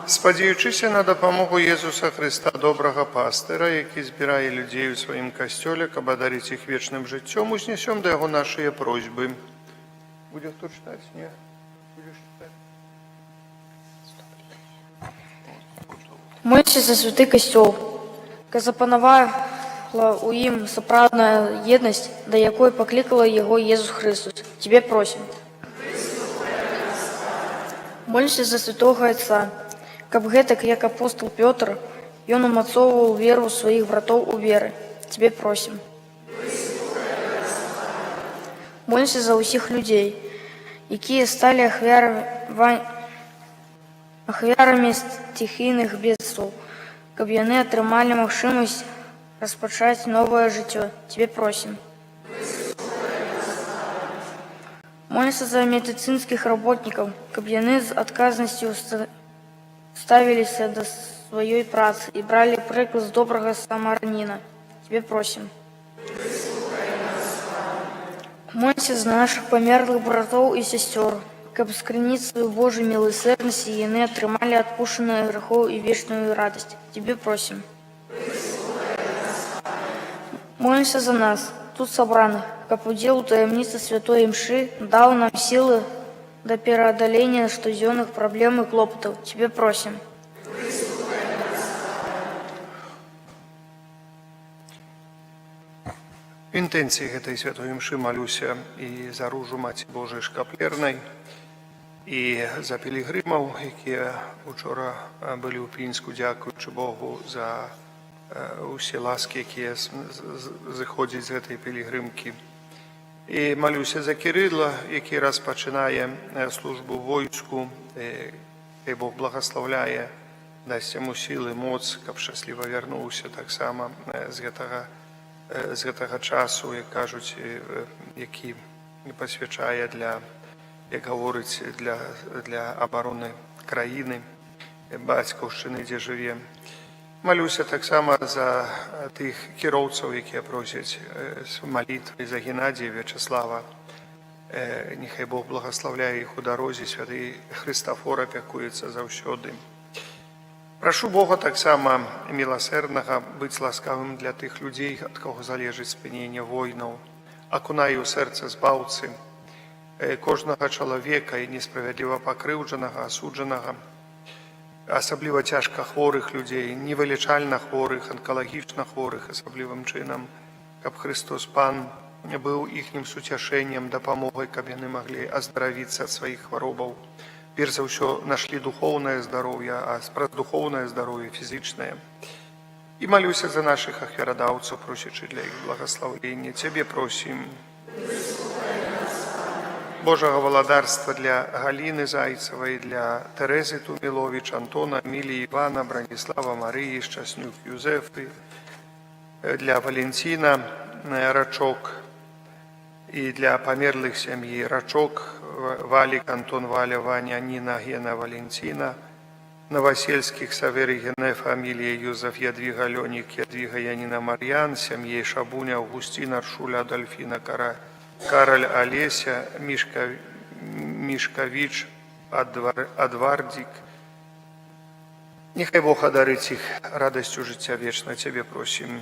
Спадзяючыся на дапамогу Езуса Христа, добрага пастыра, які збірае людзей у сваім касцёле, каб адарыць іх вечным жыццём, узнесём да яго нашыя просьбы. Будзе хто чытаць? Не? Будзеш чытаць? Молься за святий костьол, ка запанувала у ім сапраўдная єднасць, да якой паклікала яго Єсус Христос. Тебе просім. Молься за святого Отца, каб гэтак, як апостол Пётр, ён умацоўваў веру сваіх братоў у веры. Тебе просім. Молься за ўсіх людзей, якія сталі ахвярамі стихійных бедстваў, каб яны атрымалі магчымасць распачаць новае жыццё. Тебе просім. Молься за медицинских работников, каб яны з адказнасцю ставіліся да сваёй працы і бралі прыклад з добрага самарніна. Тебе просім. Молься за наших памерлых братоў і сясцёр, каб з крыніцы Божай міласэрнасці яны атрымалі адпушчаныя грэхоў і вечную радасць. Тебе просім. Молимся за нас, тут сабраных, каб удзел у таямніцы святой імшы даў нам сілы да пераадалення штодзённых праблем і клопатаў. Тебе просім. В інтэнцыі гэтай святой імшы малюся і за ружу Маці Божай Шкаплернай, і за пілігрымаў, якія учора былі ў Пінску, дзякуючы Богу за усе ласкі, якія зыходзяць з гэтай пілігрымкі. І малюся за Кірыла, які распачынае службу ў войску, і Бог благаслаўляе, дасць яму сілы, моц, каб шчасліва вярнуўся таксама з гэтага часу, як кажуць, які пасвячае для, як гаворыць, для абароны краіны, бацькаўшчыны, дзе жыве. Малюся таксама за тых кіроўцаў, якія просяць малітвы за Геннадія, Вячеслава. Нехай Бог благаслаўляе іх у дарозе, святы Хрыстафор апякуецца заўсёды. Прашу Бога таксама міласэрнага быць ласкавым для тых людзей, ад каго залежыць спыненне войнаў, акунае ў сэрца збаўцы кожнага чалавека і несправядліва пакрыўджанага, асуджанага, асабліва цяжка хворых людзей, невылічальна хворых, анкалагічна хворых, асаблівым чынам, каб Христос Пан быў іхнім суцяшэннем, дапамогай, каб яны маглі аздаравіцца ад сваіх хваробаў. Перш за ўсё нашлі духоўнае здароўе, а праз духоўнае здароўе фізічнае. І малюся за нашых ахвярадаўцаў, просячы для іх благаслаўлення. Цябе просім. Божага валадарства для Галіны Зайцевай, для Тэрэзы Туміловіч, Антона, Мілі, Івана, Браніслава, Марыі, Шчаснюк, Юзефы, для Валентина Рачок і для памерлых сям'і Рачок, Валік, Антон, Валя, Ваня, Ніна, Гена, Валентина, Новосельских, Саверий, Гене, фамилия Юзеф, Ядвига, Лёник, Ядвига, Янина, Марьян, семьей Шабуня, Августин, Аршуля, Адольфина, Кароль, Олеся, Мишкович, Адвардик. Нехай Бог одарить их радостью життя вечно. Тебе просим.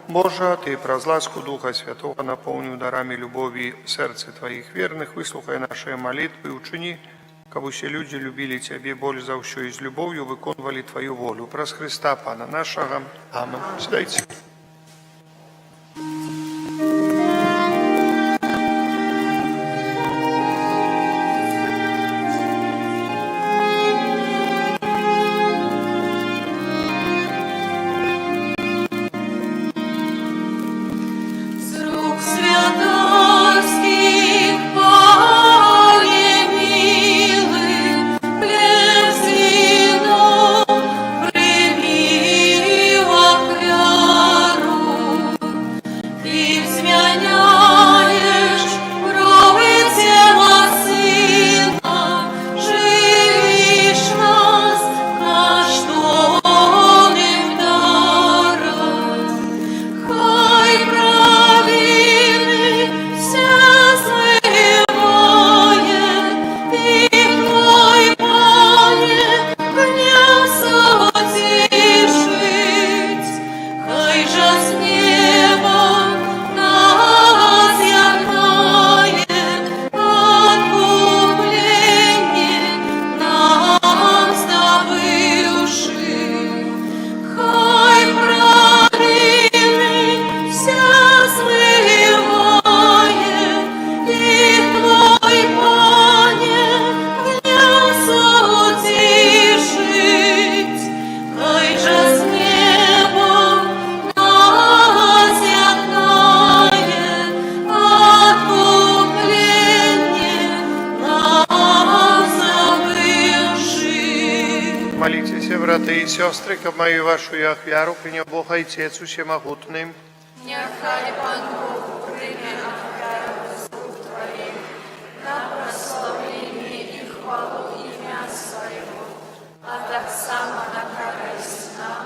Боже, Ты праз ласку Духа Святого наполнил дарами любови сердце Твоих верных, выслухай наши молитвы и учини, каб усе люди любили Тебе боль за ўсё и с любовью выконывали Твою волю. Праз Христа Пана нашего. Аминь. Сідайте. Прими, О, Христе, Молимся, браты и сестры, как мою вашу ахвяру принял Бог Отец Всемогутный. Нехай Пан Бог прийме ахвяру слуг Твоих, на прославление и хвалу ім'я Своего, а так само на користь нам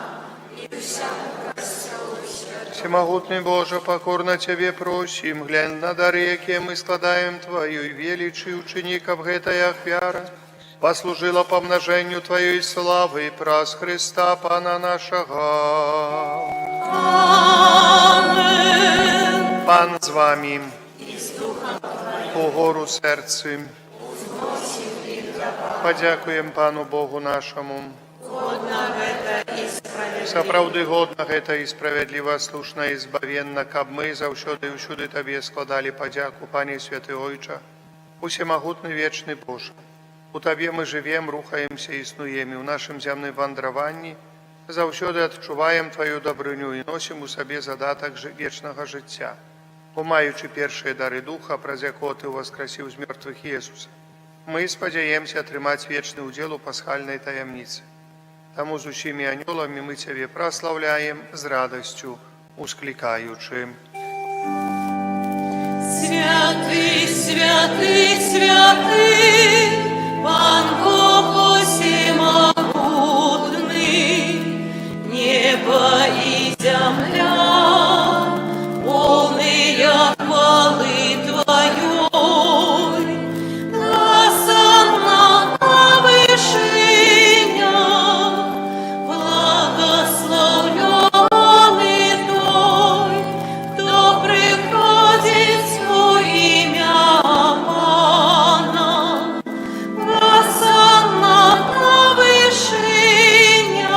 и всякому костелу святому. Всемогутный Боже, покорно Тебе просим, глянь на дары, какие мы складаем Твою, и величи учеников этой ахвяра, послужила помножению Твоей славы и праз Христа, Пана нашего. Amen. Пан з вами, угору серцем. Подякуем Пану Богу нашему. Сапраўды годна гэта і справядліва, слушна і збавенна, каб мы заўсёды і ўсюды Табе складалі падзяку, Пане Святы Ойча, усемагутны вечны Божа. У Табе мы жывем, рухаемся, існуем, і ў нашым зямным вандраванні заўсёды адчуваем Тваю дабрыню і носім у сабе задатак вечнага жыцця, умаючы першыя дары Духа, праз якого Ты ўваскрасіў з мёртвых Jesуса. Мы спадзяемся атрымаць вечны ўдзел у пасхальнай таямніцы. Таму з усімі анёламі мы Цябе праслаўляем з радасцю, усклікаючы. Святый, святый, святый, Пан Бог всемогутный, небо и земля, полные хвалы Твоей. Осанна на вышинях, благословленный Той, кто приходит в имя Пана. Осанна на вышинях.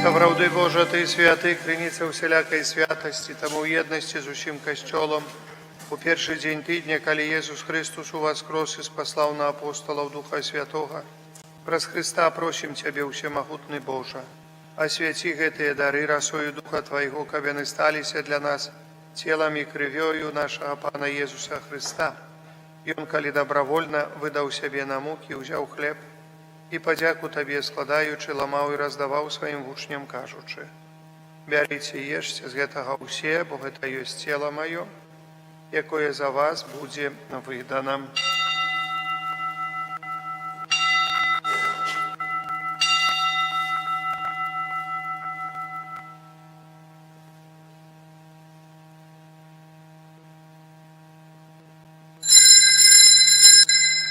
Сапраўды, Божа, Ты святы, крыніца ўсялякай святасці, таму ў еднасці з усім касцёлам у першы дзень тыдня, калі Jesús Христос уваскрос і спаслаў на апостолаў Духа Святога, праз Христа просім Цябе, усемагутны Божа, асвяці гэтыя дары расою Духа Твайго, каб яны сталіся для нас целам і крывёю нашага Пана Jesúsa Христа. Ён, калі добравольна выдаў сябе на мукі, узяў хлеб і падзяку Табе складаючы, ламаў і раздаваў сваім вучням, кажучы: бярыце і ешце з гэтага ўсе, бо гэта ёсць цела маё, якое за вас будзе выдана.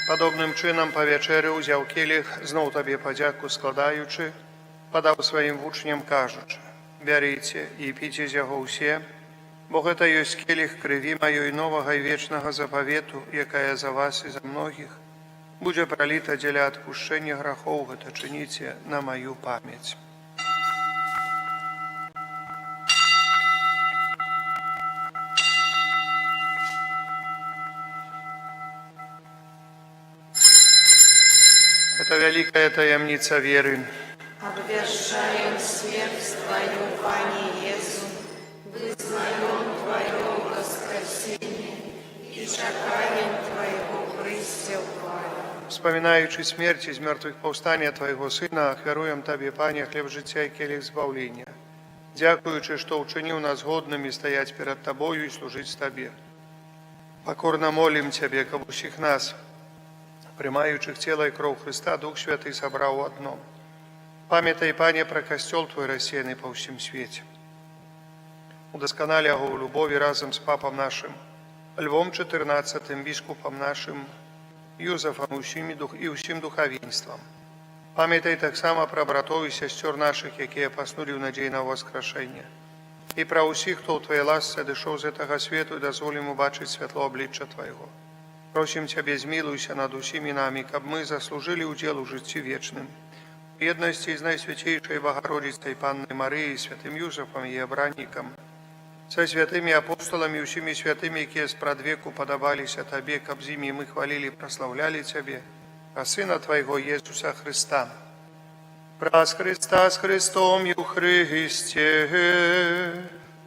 Падобным чынам па вячэры ўзяў келіх, зноў Табе падзяку складаючы, падаў сваім вучням, кажучы: бярыце і піце з яго ўсе, бо гэта ёсць келіх крыві маёй новага і вечнага запавету, якая за вас і за многіх будзе праліта дзеля адпушчэння грахоў. Гэта чыніце на маю памяць. Это великая таямница веры. Обвящаем смерть Твою, Пане Иисус, вызнаем Твое воскресение и чакаем Твоего прыся в хвале. Вспоминаючи смерть из мертвых повстания Твоего Сына, ахвяруем Табе, Пане, хлеб життя и келих збавлення, дякуючи, що учинив нас годними стоять перед Тобою и служить Табе. Покорно молим Тебе, каб усіх нас, приймаючих тіло і кров Христа, Дух Святий собрав у одном. Пам'ятай, Пане, про костел Твой розсіяний по всім світі. Удосконали його у любові разом з папом нашим, Львом XIV, біскупом нашим, Юзефом і усім духовенством. Пам'ятай так само про братов і сестер наших, які поснули в надії на воскрешення. І про усіх, хто у Твоїй ласці дійшов з цього світу, і дозволим убачити світло обличчя Твоєго. Просим Тебе, змилуйся над усіми нами, каб ми заслужили удел у житті вічним. В єдності з Найсвятейшою Богородицею Панною Марією, святим Юзефом і обранником, со святими апостолами і усіми святими, які спрадвеку подобалися Тебе, каб з ними ми хвалили і прославляли Тебе, а Сина Твоего Jesúsa Христа. Праз Христа с Христом і у Христе,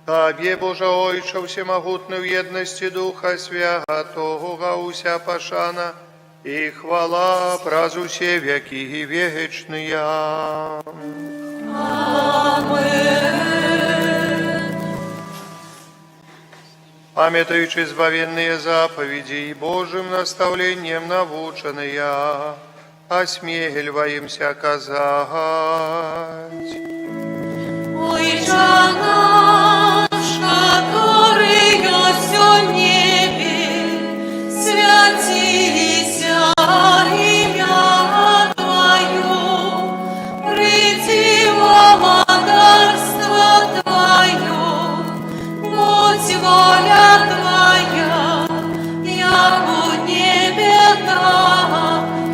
Табе, Боже Ойче, всемогутний в єдності Духа Святого, уся пашана и хвала празу все веки вечные. Памятаючи избавенные заповеди и Божьим наставлением навученные, осмеливаемся казать. Ойче наш, который есть в небе, святися имя Твое, приди владарство Твое, будь воля Твоя, як у небе, так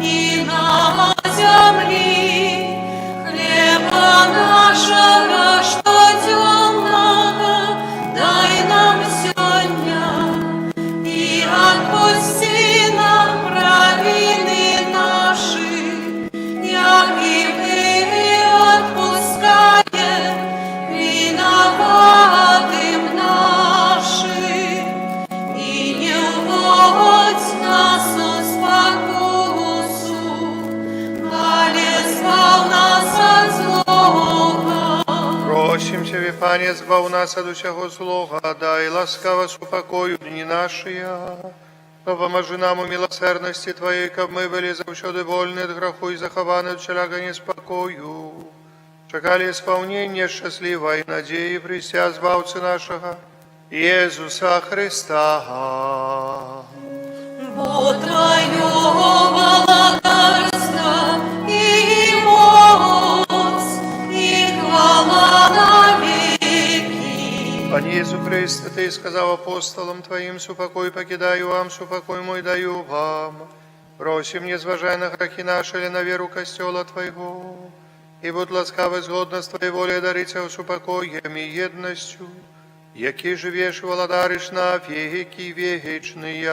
и на земли. Хлеба нашего, что темного, дай нам сегодня, и отпусти нам провины наши, як и мы отпускаем виноватым нашим, и не уводь нас в спокусу, але избав нас от злого. Просим Тебе, Пане, избав нас от всего злого, дай ласкаво с упокою дни наши, но поможи нам у милосердности Твоей, как мы были завсёды вольны от греху и захованы от всяка неспокою. Чекали исполнение счастливой надеи Христя, Збавцы нашего, Иисуса Христа. Бо Твое благодарство и моц, и хвала навеки. Пане Иисус Христе, Ты сказал апостолам Твоим, супокой покидаю вам, супокой мой даю вам. Просим, не зважай на грехи наши или на веру костела Твоего, и будь ласкавый згодно с Твоей волей дариться супокоем и едностью, які живеш і владариш на веки вечные.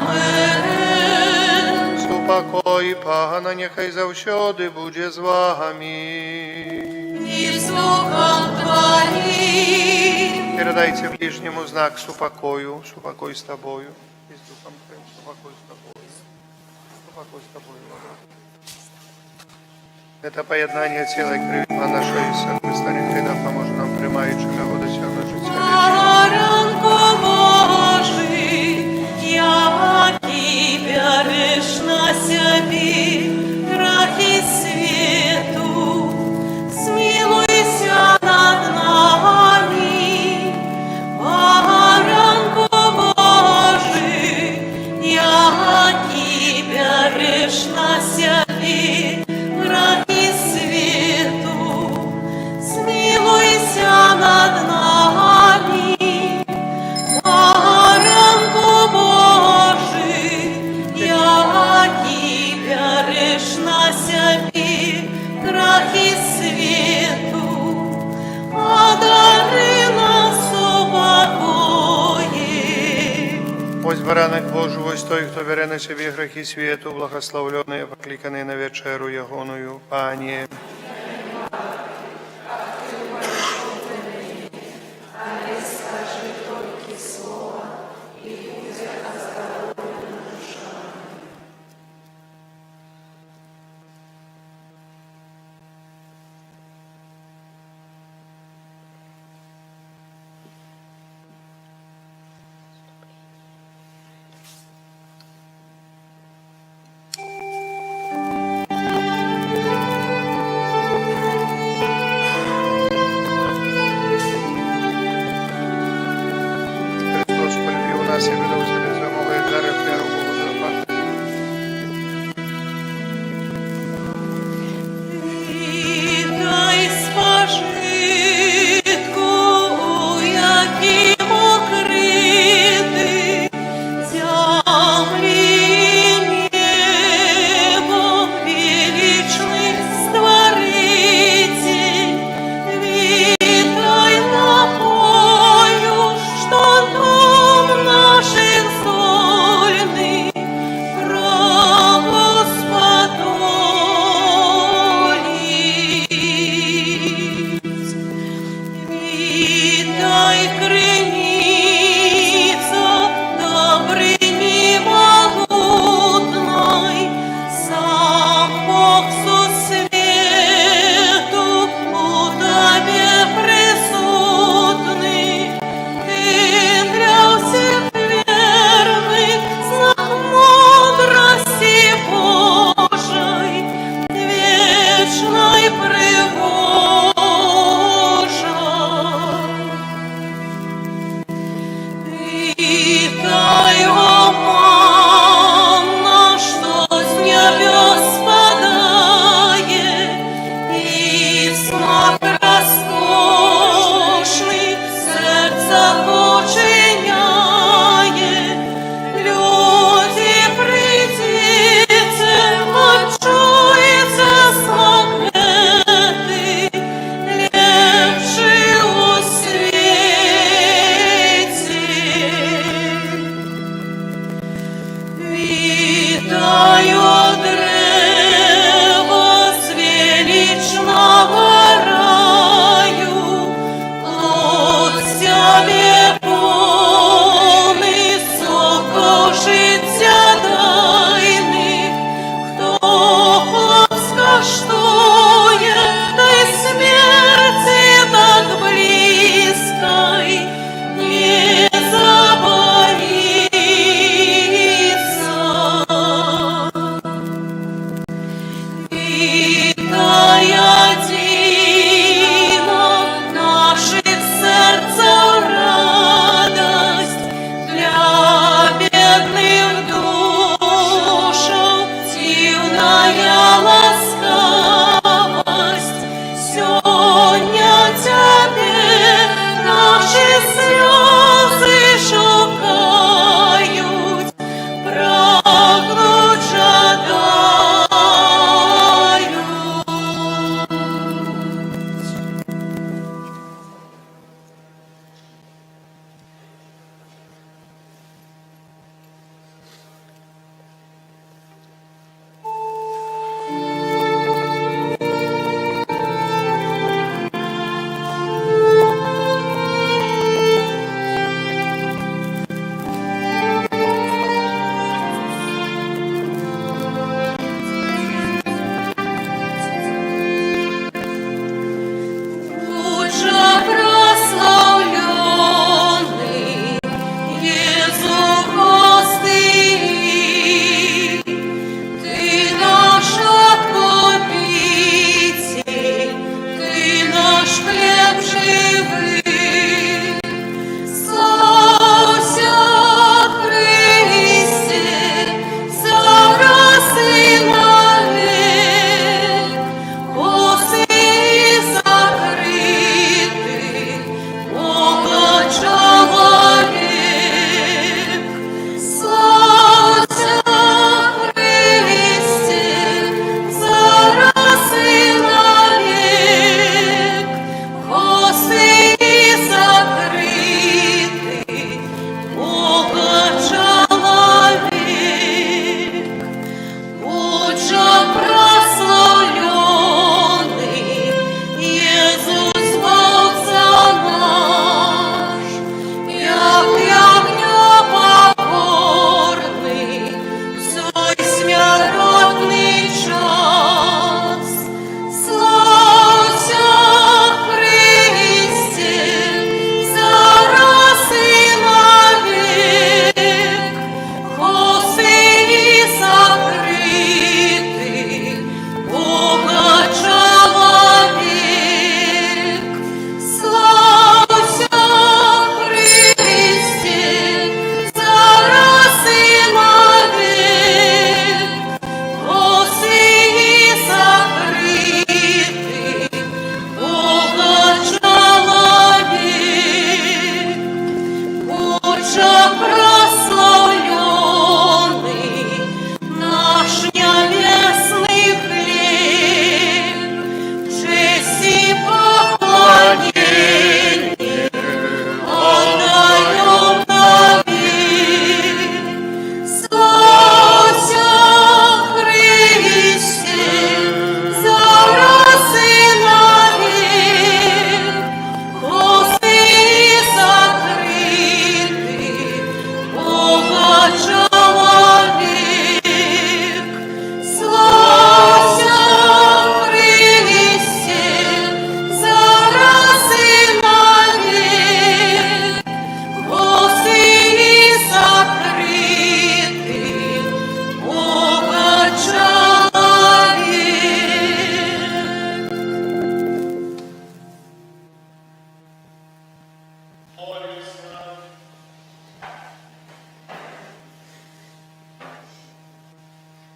Амин. Супокой Пана, нехай завсёди буде з вами. И с Духом Твоим. Передайте ближнему знак супокою, супокой с тобою. И с Духом Твоим, супокой с тобою. Супокой с тобою. Это поєднання цілої крові Пана нашого Ісуса Христа, нехай да поможе нам, приймаючи його досягнути життя вічного. Ранку Божий, який береш на собі грахи світу, змилуйся над нами. Ранку Божий, який береш на собі грахи світу, змилуйся над нами. Ранку Божий, який береш на собі грахи світу, одари нас упокоєм. Ось баранок Божий, ось той, хто бере на собі грехи світу, благословлений, покликаний на вечеру Ягоною. Пані. Христос полюбив нас і видав себе за мого, і дарив миру Богу за пам'ять. Віддай спожитку, яким укритий землі небом величний Створитель. Віддай напою, що дом наших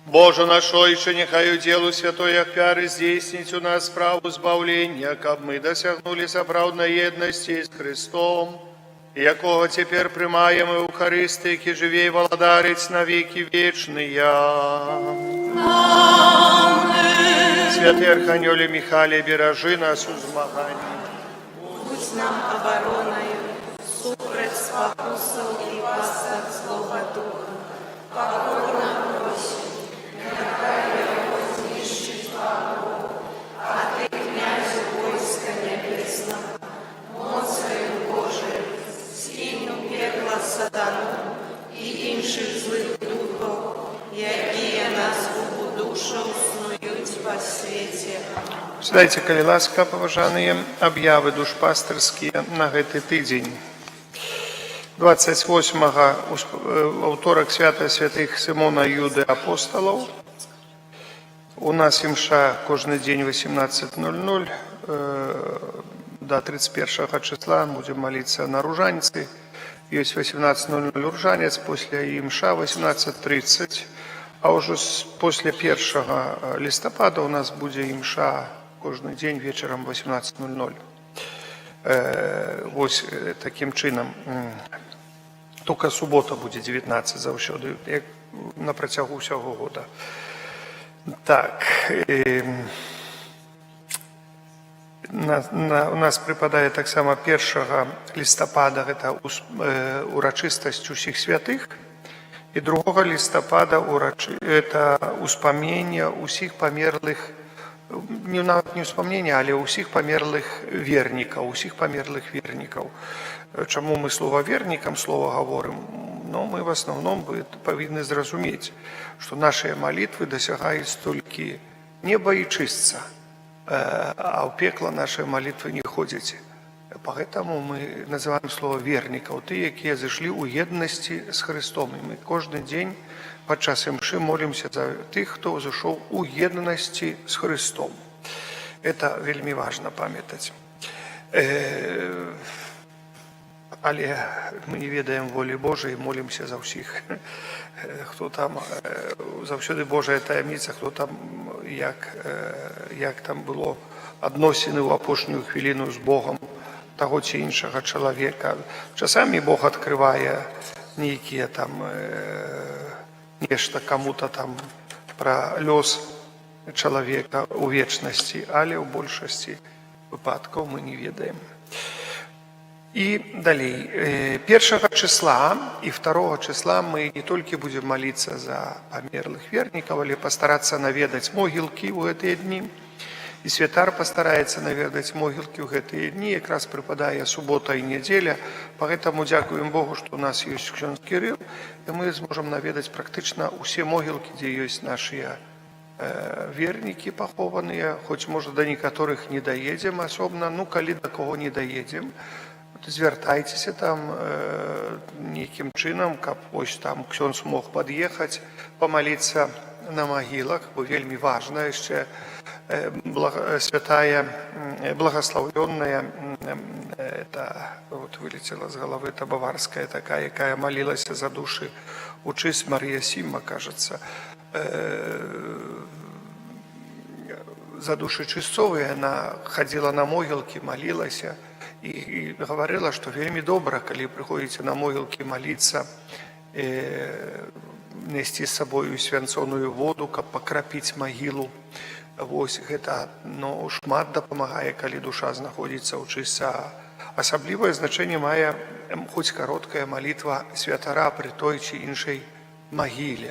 Боже наш Отче, нехай у делу святой Ахвяры здійснить у нас справу збавлення, каб ми досягнули соправдної єдності з Христом, якого тепер приймаємо Евхаристи, який живе і володарить на віки вічні. Святий Архангеле Михайле, бережи нас у змаганні. Будь нам обороною, супроть спокусов и пасток злого духа, покор нам просим, нехай его знищить врагов, а ты, князю войска небесного, моцею Божией, скинь у пекла сатану и інших злых духов, якія на згубу душу снують по свете. Читайте, калі ласка, паважаныя, аб'явы душпастырскія на гэты тыдзень. 28-го аўторак свята святых Симона Юды апостолаў. У нас імша кожны дзень 18:00. До 31 числа будем молиться на ружанцы. Есть 18:00 ружанец, после имша 18:30. А уже после 1 листопада у нас будет имша кожны день вечером 18:00. Вот таким чином. Только суббота будет 19 заўсёды, як на працягу ўсяго года. Так. У нас припадае таксама 1 листопада, это урачыстасць усіх святых, і 2 листопада это успамнення усіх памерлых, нават не успамнення, але усіх памерлых вернікаў. Чаму мы слова вернікам слова гаворым? Но мы в основном павінны зразумець, што нашыя малітвы дасягаюць толькі неба і чыстца, а ў пекла нашыя малітвы не ходзяць. Поэтому мы называем слово вернікаў, ты, якія зайшлі ў еднасці з Христом. І мы кожны дзень падчас імшы молімся за тых, хто зайшоў у еднасці з Христом. Это вельмі важна памятаць. Але мы не ведаем волі Божай, молімся за ўсіх. Хто там, заўсёды Божая таямніца, хто там, як там было адносіны ў апошнюю хвіліну з Богом таго ці іншага чалавека. Часамі Бог адкрывае нейкія там нешта каму-то там пра лёс чалавека ў вечнасці, але ў большасці выпадкаў мы не ведаем. І далей. 1 числа і 2 числа мы не толькі будем молиться за памерлых вернікаў, але пастарацца наведаць могілкі ў гэтыя дні. І святар пастараецца наведаць могілкі ў гэтыя дні, якраз прыпадае субота і нядзеля. Поэтому дзякуем Богу, што у нас ёсць ксёндз Кірыл, і мы зможам наведаць практычна ўсе могілкі, дзе ёсць нашыя вернікі пахованыя, хоць, можа, да некаторых не даедзем асобна, ну, калі да кого не даедзем, звяртайцеся там нейкім чынам, каб ось там ксёндз мог пад'ехаць, памаліцца на магілах, бо вельмі важна яшчэ святая, благословленная, это вот вылетела з галавы, это баварская такая, якая молилась за души, учись, Мария Симма, кажется, за души чыстцовыя, она ходила на могілкі, молилась и говорила, что вельмі добра, калі прыходзіце на могілкі молиться, нести з сабою свянцоную воду, каб пакрапіць магілу. Вось гэта, ну, шмат дапамагае, калі душа знаходзіцца ў чысця. Асаблівае значэнне мае хоць кароткая малітва святара пры той ці іншай магіле.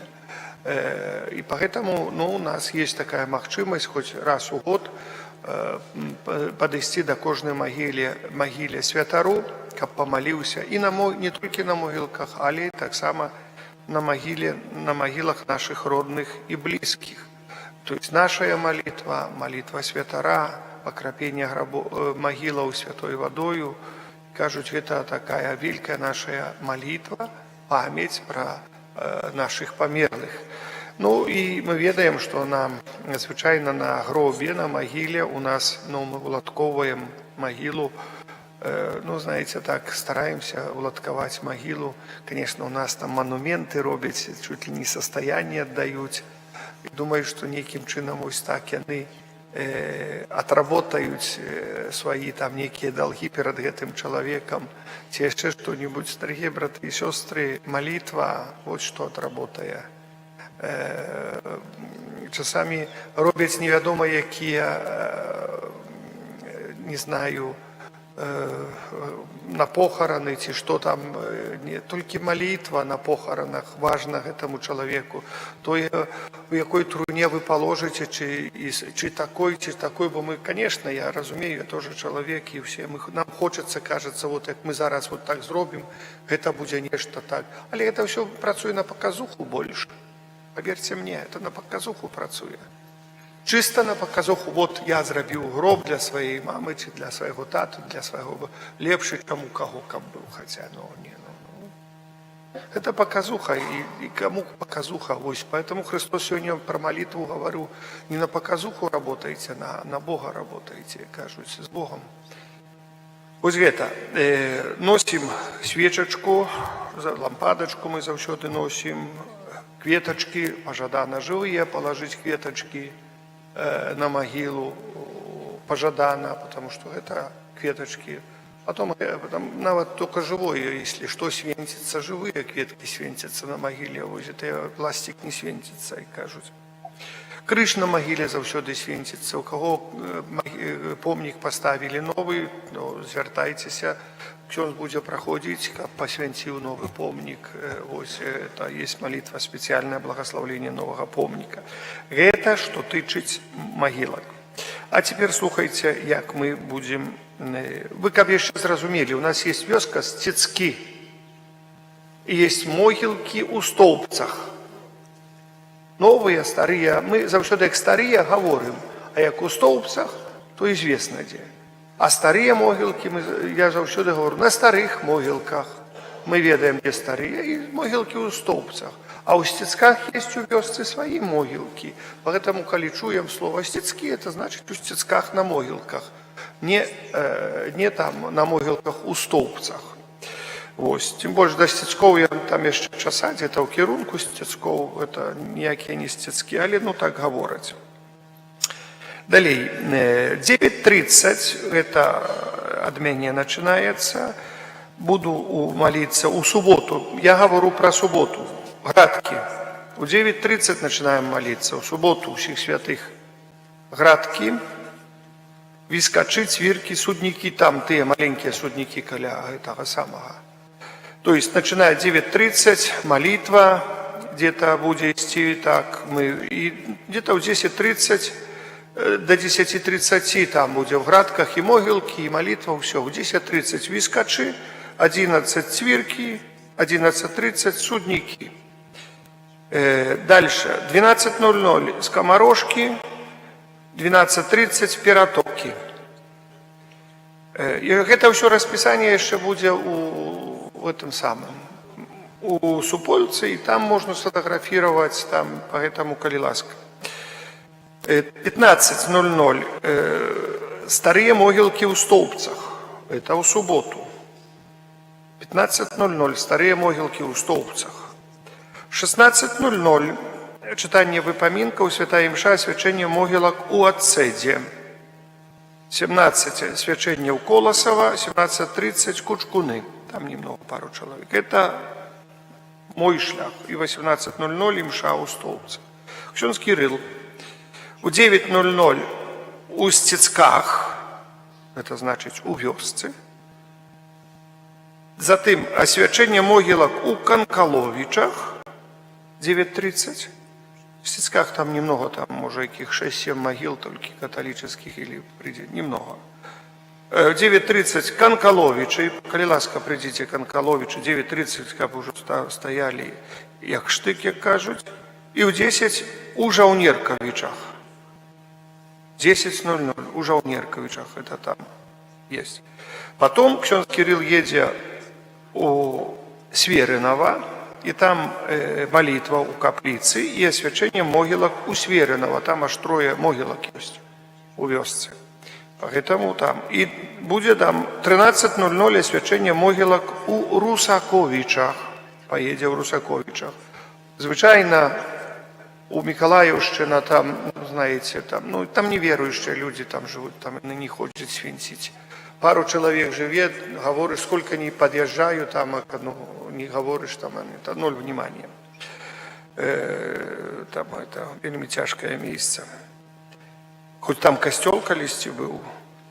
І поэтому, ну, у нас есть такая магчымасць хоць раз у год падысці да кожнай магіле святару, каб памаліўся і не толькі на могілках, але таксама на магілах наших родных и близких. То есть наша молитва, молитва святара, покрапение могилаў святой водою, кажуть, это такая великая наша молитва, память про наших померлых. Ну и мы ведаем, что звычайно на гробе, на могиле у нас, ну, мы уладковываем могилу. Ну, знаете, так стараемся уладковать могилу. Конечно, у нас там монументы робят, чуть ли не состояние отдают. і думаю, што нейкім чынам вось так яны отработаюць свае там нейкія долги перад гэтым чалавекам, ці яшчэ што-нибудь. Дарагія браты і сёстры, малітва вот што отработае. Часамі робяць невядома якія, не знаю, на похораны ці што там, не толькі малітва на похоранах важна гэтаму чалавеку, тое, у якой труне вы паложыце, ці такой, бо мы, конечно, я разумею, я тоже чалавек, і все, нам хочацца, кажацца, вот як мы зараз вот так зробім, гэта будзе нешта так. Але гэта ўсё працуе на паказуху больш. Поверьте мне, это на паказуху працуе. Чисто на паказуху, вот я зрабіў гроб для сваей мамы, ці для свайго тату, для свайго лепшы, чаму каго каб быў, хаця, это паказуха, і кому паказуха, вось, поэтому Христос сёння про молитву говорю, не на паказуху работаеце, на Бога работаеце, кажуць, з Богом. Вось гэта, носім свечачку, лампадачку мы заўсёды носім, кветачки, пожадана живые, положить кветочки на могилу, пожадана, потому что это кветочки. Потом нават только живое, если что свинтится, живые кветки свинтятся на могиле, а вот это пластик не свинтится, и кажут. Крыш на могиле заўсёды свинтится, у кого помнік поставили новый, звяртайцеся, ксёндз будзе праходзіць, каб пасвянціў новы помнік. Вось это есть молитва, спецыяльнае благословление нового помніка. Гэта што тычыць магілак. А теперь слухайте, як мы будем. Вы каб яшчэ зразумелі, у нас есть вёска Сцецкі, и есть могілкі ў столбцах. Новые, старые, мы заўсёды як старые говорим, а як у столбцах, то известно где. А старые могилки, я заўсёды говорю, на старых могилках. Мы ведаем, где старые, и могилки у столбцах. А у Сцецках есть у вёсцы свои могилки. Поэтому, коли чуем слово Сцецки, это значит у Сцецках на могилках. Не там на могилках у столбцах. Вось. Тем больше до Сцецков я там еще часа, где-то у кірунку Сцецков, это ніякие не Сцецки, але ну так говорить. Далее, 9:30, это адмение начинается, буду молиться у субботу, я говорю про субботу, Градки. У 9:30 начинаем молиться, у субботу всех святых Градки, Вискачи, Цвирки, Судники, там те маленькие судники каля этого самого. То есть, начиная 9:30, молитва, где-то будет идти так, мы, и где-то в 10:30, до 10:30 там будем в Градках и могилки, и молитва, все. В 10:30 Вискачи, 11 Цвирки, 11:30 Судники. Дальше, 12:00 Скоморошки, 12:30 Пиратоки. И это все расписание еще будет в этом самом, у Супольцы, и там можно сфотографировать, там, поэтому коли ласка. 15:00 старые могилки у Столбцах, это у субботу. 15:00 старые могилки у Столбцах. 16:00 читание выпоминков, святая мша, свячение могилок у Отцеде. 17 свячение у Колосова, 17:30 Кучкуны, там немного, пару человек. Это мой шлях. И 18:00 мша у Столбцах. Ксёндз Кирилл. У 9:00 у Сцецках, это значит у вёсцы. Затым освячение могилок у Канкаловичах, 9:30. В Сцецках там немного, там может каких 6-7 могил, только католических или немного. 9:30 Канкаловичи, коли ласка, придите Канкаловичи, 9:30, как уже стояли, як штык, як кажуть. И в 10 у Жаунерковичах. 10:00 у Жаунерковичах, это там есть. Потом ксёндз Кирилл едет у Сверинова, и там молитва у каплицы и освячение могилок у Сверинова. Там аж 3 могилок есть у вёсцы. Поэтому там. И будет там 13:00 освячение могилок у Русаковичах. Поедет в Русаковичах. Звичайно, У Миколаевщина там, знаете, там неверующие люди там живут, там они не хочет свинтить. Пару человек живет, говоришь, сколько не подъезжаю, там, не говоришь, там, это ноль внимания. Там это вельми тяжкое место. Хоть там костел колись был,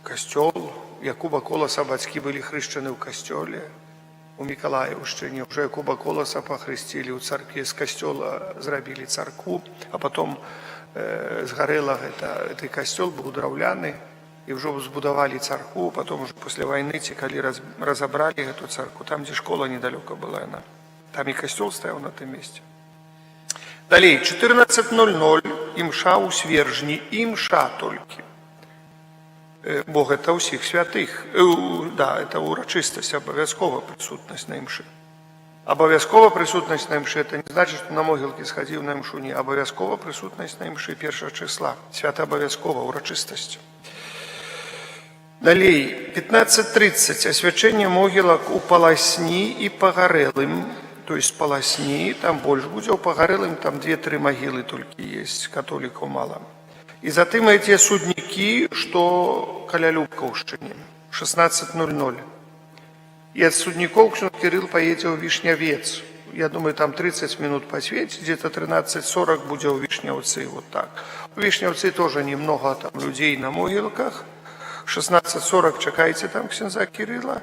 костел, Якуба Колоса батьки были хрещены в костеле. У Миколаївщині вже Якуба Колоса похрестили у церкві, з костела зробили церкву, а потім згорела цей костел, був древляний, і вже збудували церкву, потім вже після війни, коли розібрали цю церкву, там, де школа недалеко була, там і костел стояв на тому місці. Далі, 14:00, імша у Свержні, імша тільки. Бог – це усіх святих. Да, це урочистость, обов'язкова присутність на імші. Обов'язкова присутність на імші – це не значить, що на могилки сходив на імшу. Ні, обов'язкова присутність на імші 1 числа. Свята обов'язкова урочистость. Далі, 15:30. Освячення могилок у Полосні і Погорелым. То есть Полосні, там більше буде, у Погорелым там 2-3 могили тільки є, католиків мало. И затем эти судники, что коля Любковщине, 16:00. И от судников ксенз Кирилл поедет в Вишневец. Я думаю, там 30 минут посветит, где-то 13:40 будет у Вишневцы, вот так. У Вишневцы тоже немного там людей на могилках. 16:40 чекайте там ксенза Кирилла.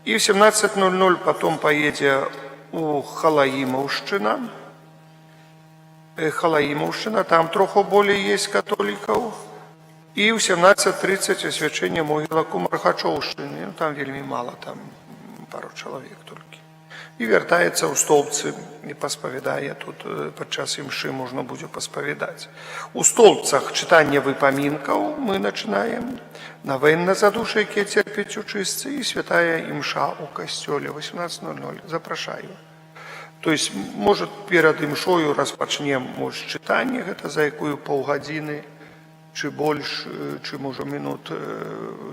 И в 17:00 потом поедет у Халаимовщина. Халаимовщина, там трохи более есть католиков. И в 17:30 освячение могилок у Мархачовщины. Там вельми мало, там пару человек только. И вертается у Столбцы и посповедає. Тут під час імши можна буде посповідати. У Столбцах читання випомінків ми починаємо. Новенна за душі, які терпять учистці, і святая імша у костьолі. 18:00. Запрошаю. То есть, может, перед імшою розпочнемо, може, читання, це за якою півгодини, чи більше, чи, може, минут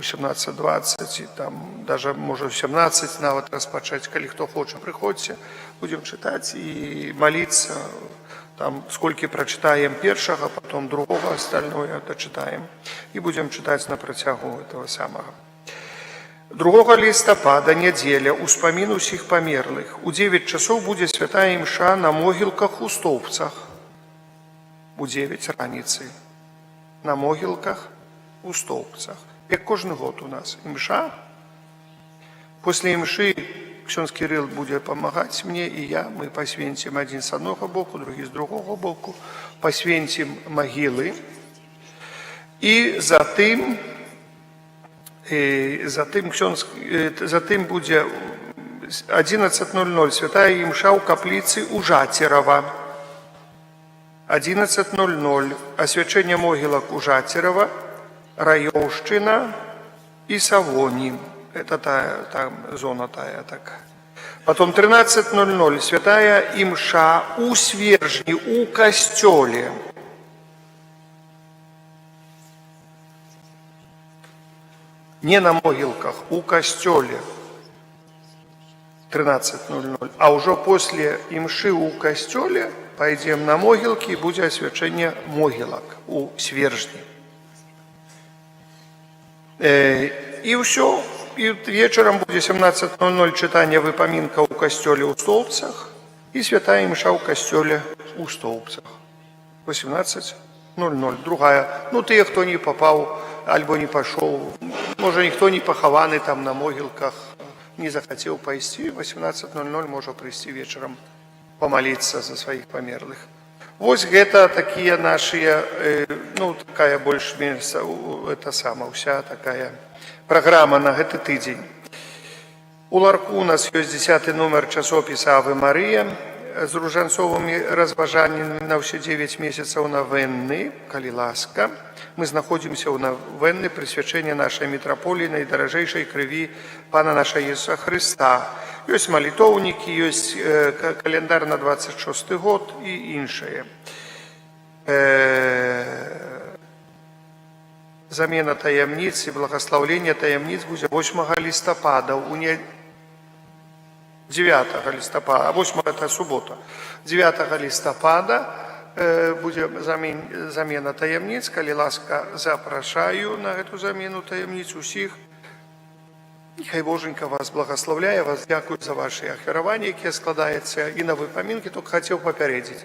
17-20, і там, даже, може, 17 навіть розпочати, коли хто хоче, приходьте, будемо читати і молитися, там, скільки прочитаємо першого, потім другого, остальное дочитаємо, і будемо читати на протягу этого самого. 2 листопада, неделя, успомин усіх померлих. У 9 часов буде святая імша на могилках у Стовпцах. У 9 раниці. На могилках у Стовпцах. Як кожен год у нас імша. Після імши ксенз Кирилл буде допомагати мені і я. Ми посвятимо один з одного боку, другий з другого боку. Посвятимо могили. І затым буде 11:00 святая імша у каплиці у Жатірова. 11:00 освячення могилок у Жатірова, Райовщина і Савоні. Это там зона тая так. Потом 13:00 святая імша у Свержні, у костьолі. Не на могилках, у костеле. 13:00. А уже после имши у костеле пойдем на могилки и будет освящение могилок у Свержни. И все. И вечером будет 17:00 читание выпоминка у костеле у Столбцах и святая имша у костеле у Столбцах. 18:00. Другая. Ну, те, кто не попал, альбо не пошел, може ніхто не похований там на могилках, не захотел пойти, 18:00 може прийти вечером помолиться за своих померлых. Вот это такие наши, ну, такая больше-меньше, это сама, вся такая программа на этот тыдзень. У Ларку у нас есть 10 номер часописа «Аве Мария» з ружанцовими розважаннями на всі 9 місяців новенни, коли ласка. Мы находимся у новенны присвячения нашей митрополии наидорожейшей крови Пана нашего Иисуса Христа. Есть молитовники, есть календар на 26 год и иншее. Замена таємниць і благословлення таємниць буде 8 листопада. 9 листопада, 8 это суббота. 9 листопада будзе замена таямніц. Калі ласка, запрашаю на гэту замену таямніц усіх. Хай Боженька вас благословляе, вас дзякую за ваши ахвяраванні, якія складаюцца і на выпамінкі. Толькі хацеў папярэдзіць,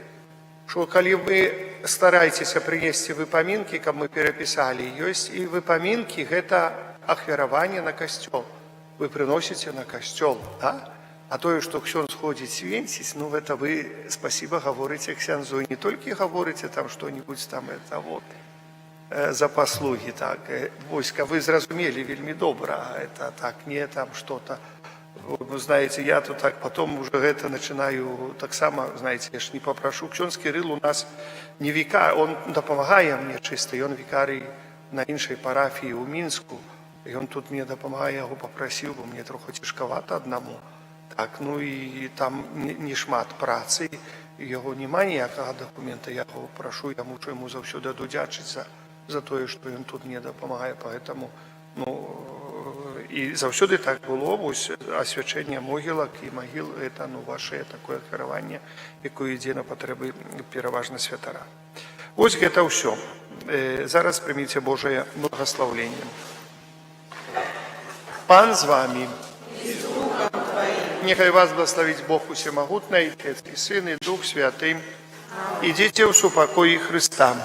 што калі вы стараецеся прынесці выпамінкі, каб мы перапісалі, ёсць і выпамінкі, гэта ахвяраванне на касцёл. Вы прыносіце на касцёл, да? А тое, што ксёндз ходзіць свенціць, ну гэта вы спасіба гаворыце ксяндзу, і не толькі гаворыце там што-нибудь там, это вот, за паслугі, так. Вось, вы зразумелі вельмі добра, это так, не там что-то. Вы знаете, я то так потом уже это начинаю, так само, знаете, я ж не попрошу. Ксёндз Кирилл у нас не викар, он дапамагае мне чисто, он викарый на іншай парафіі ў Мінску, і он тут мне дапамагае, я яго попросил, бо мне трохи цяжкавата аднаму. Так, ну і там не шмат працы, яго нема ніякага дакумента, я яго прашу, я мушу яму заўсёды адудзячыць за тое, што ён тут мне дапамагае, поэтому, ну, і заўсёды так было, вось асвячэнне могілак і магіл, это, ну, ваше такое ахвяраванне, якое ідзе на патрэбы пераважна святара. Вось гэта ўсё. Зараз прыміце Божае благословленне. Пан з вами. Нехай вас благословить Бог Усемогутный, Отец и Сын, и Дух Святый. Идите в супокои Христа.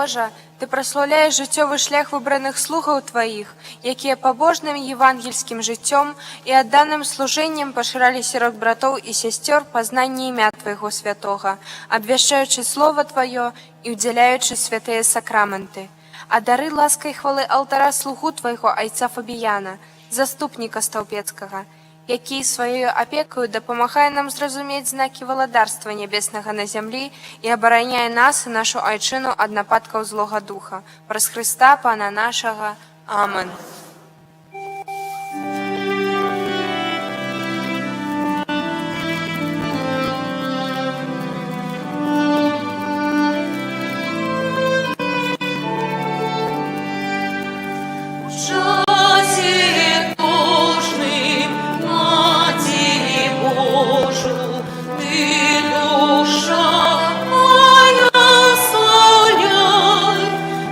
Божа, Ты праслаўляеш жыццёвы шлях выбраных слугаў Тваіх, якія пабожным евангельскім жыццём і адданым служэннем пашыралі сярод братоў і сясцёр пазнанне імя Твайго святога, абвяшчаючы Слова Тваё і ўдзяляючы святыя сакрамэнты. А дары ласкай хвалы алтара слугу Твайго айца Фабіяна, заступніка стаўпецкага, які сваёю апекаю дапамагае нам зразумець знакі валадарства нябеснага на зямлі і абараняе нас і нашу айчыну ад нападкаў злога духа. Праз Хрыста, Пана нашага. Амэн.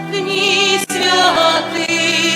Дни святые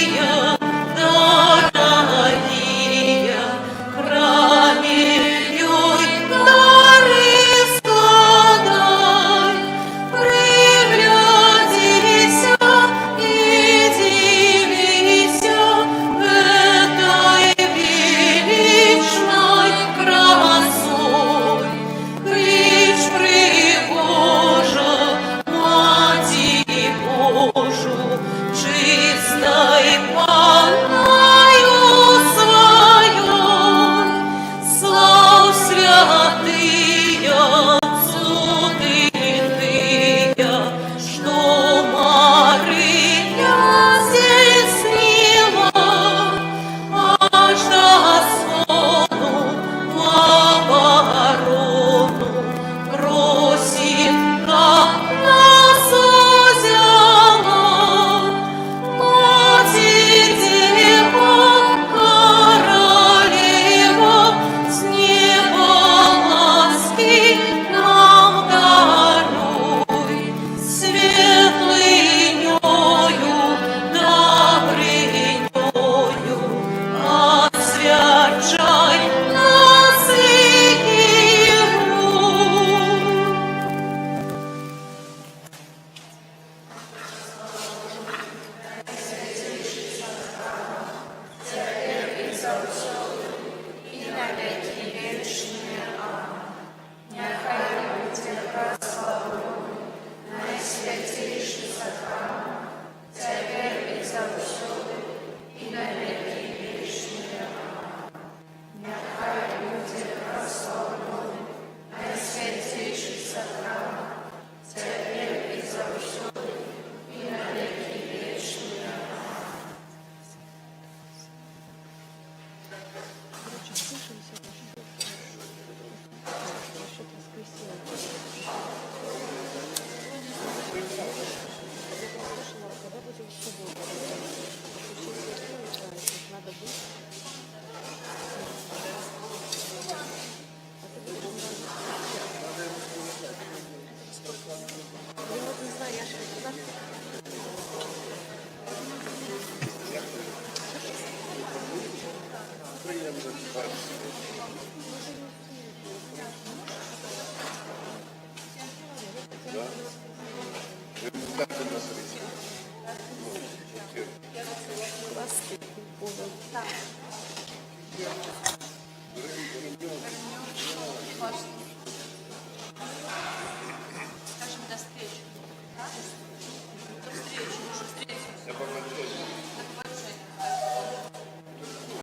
Ласки.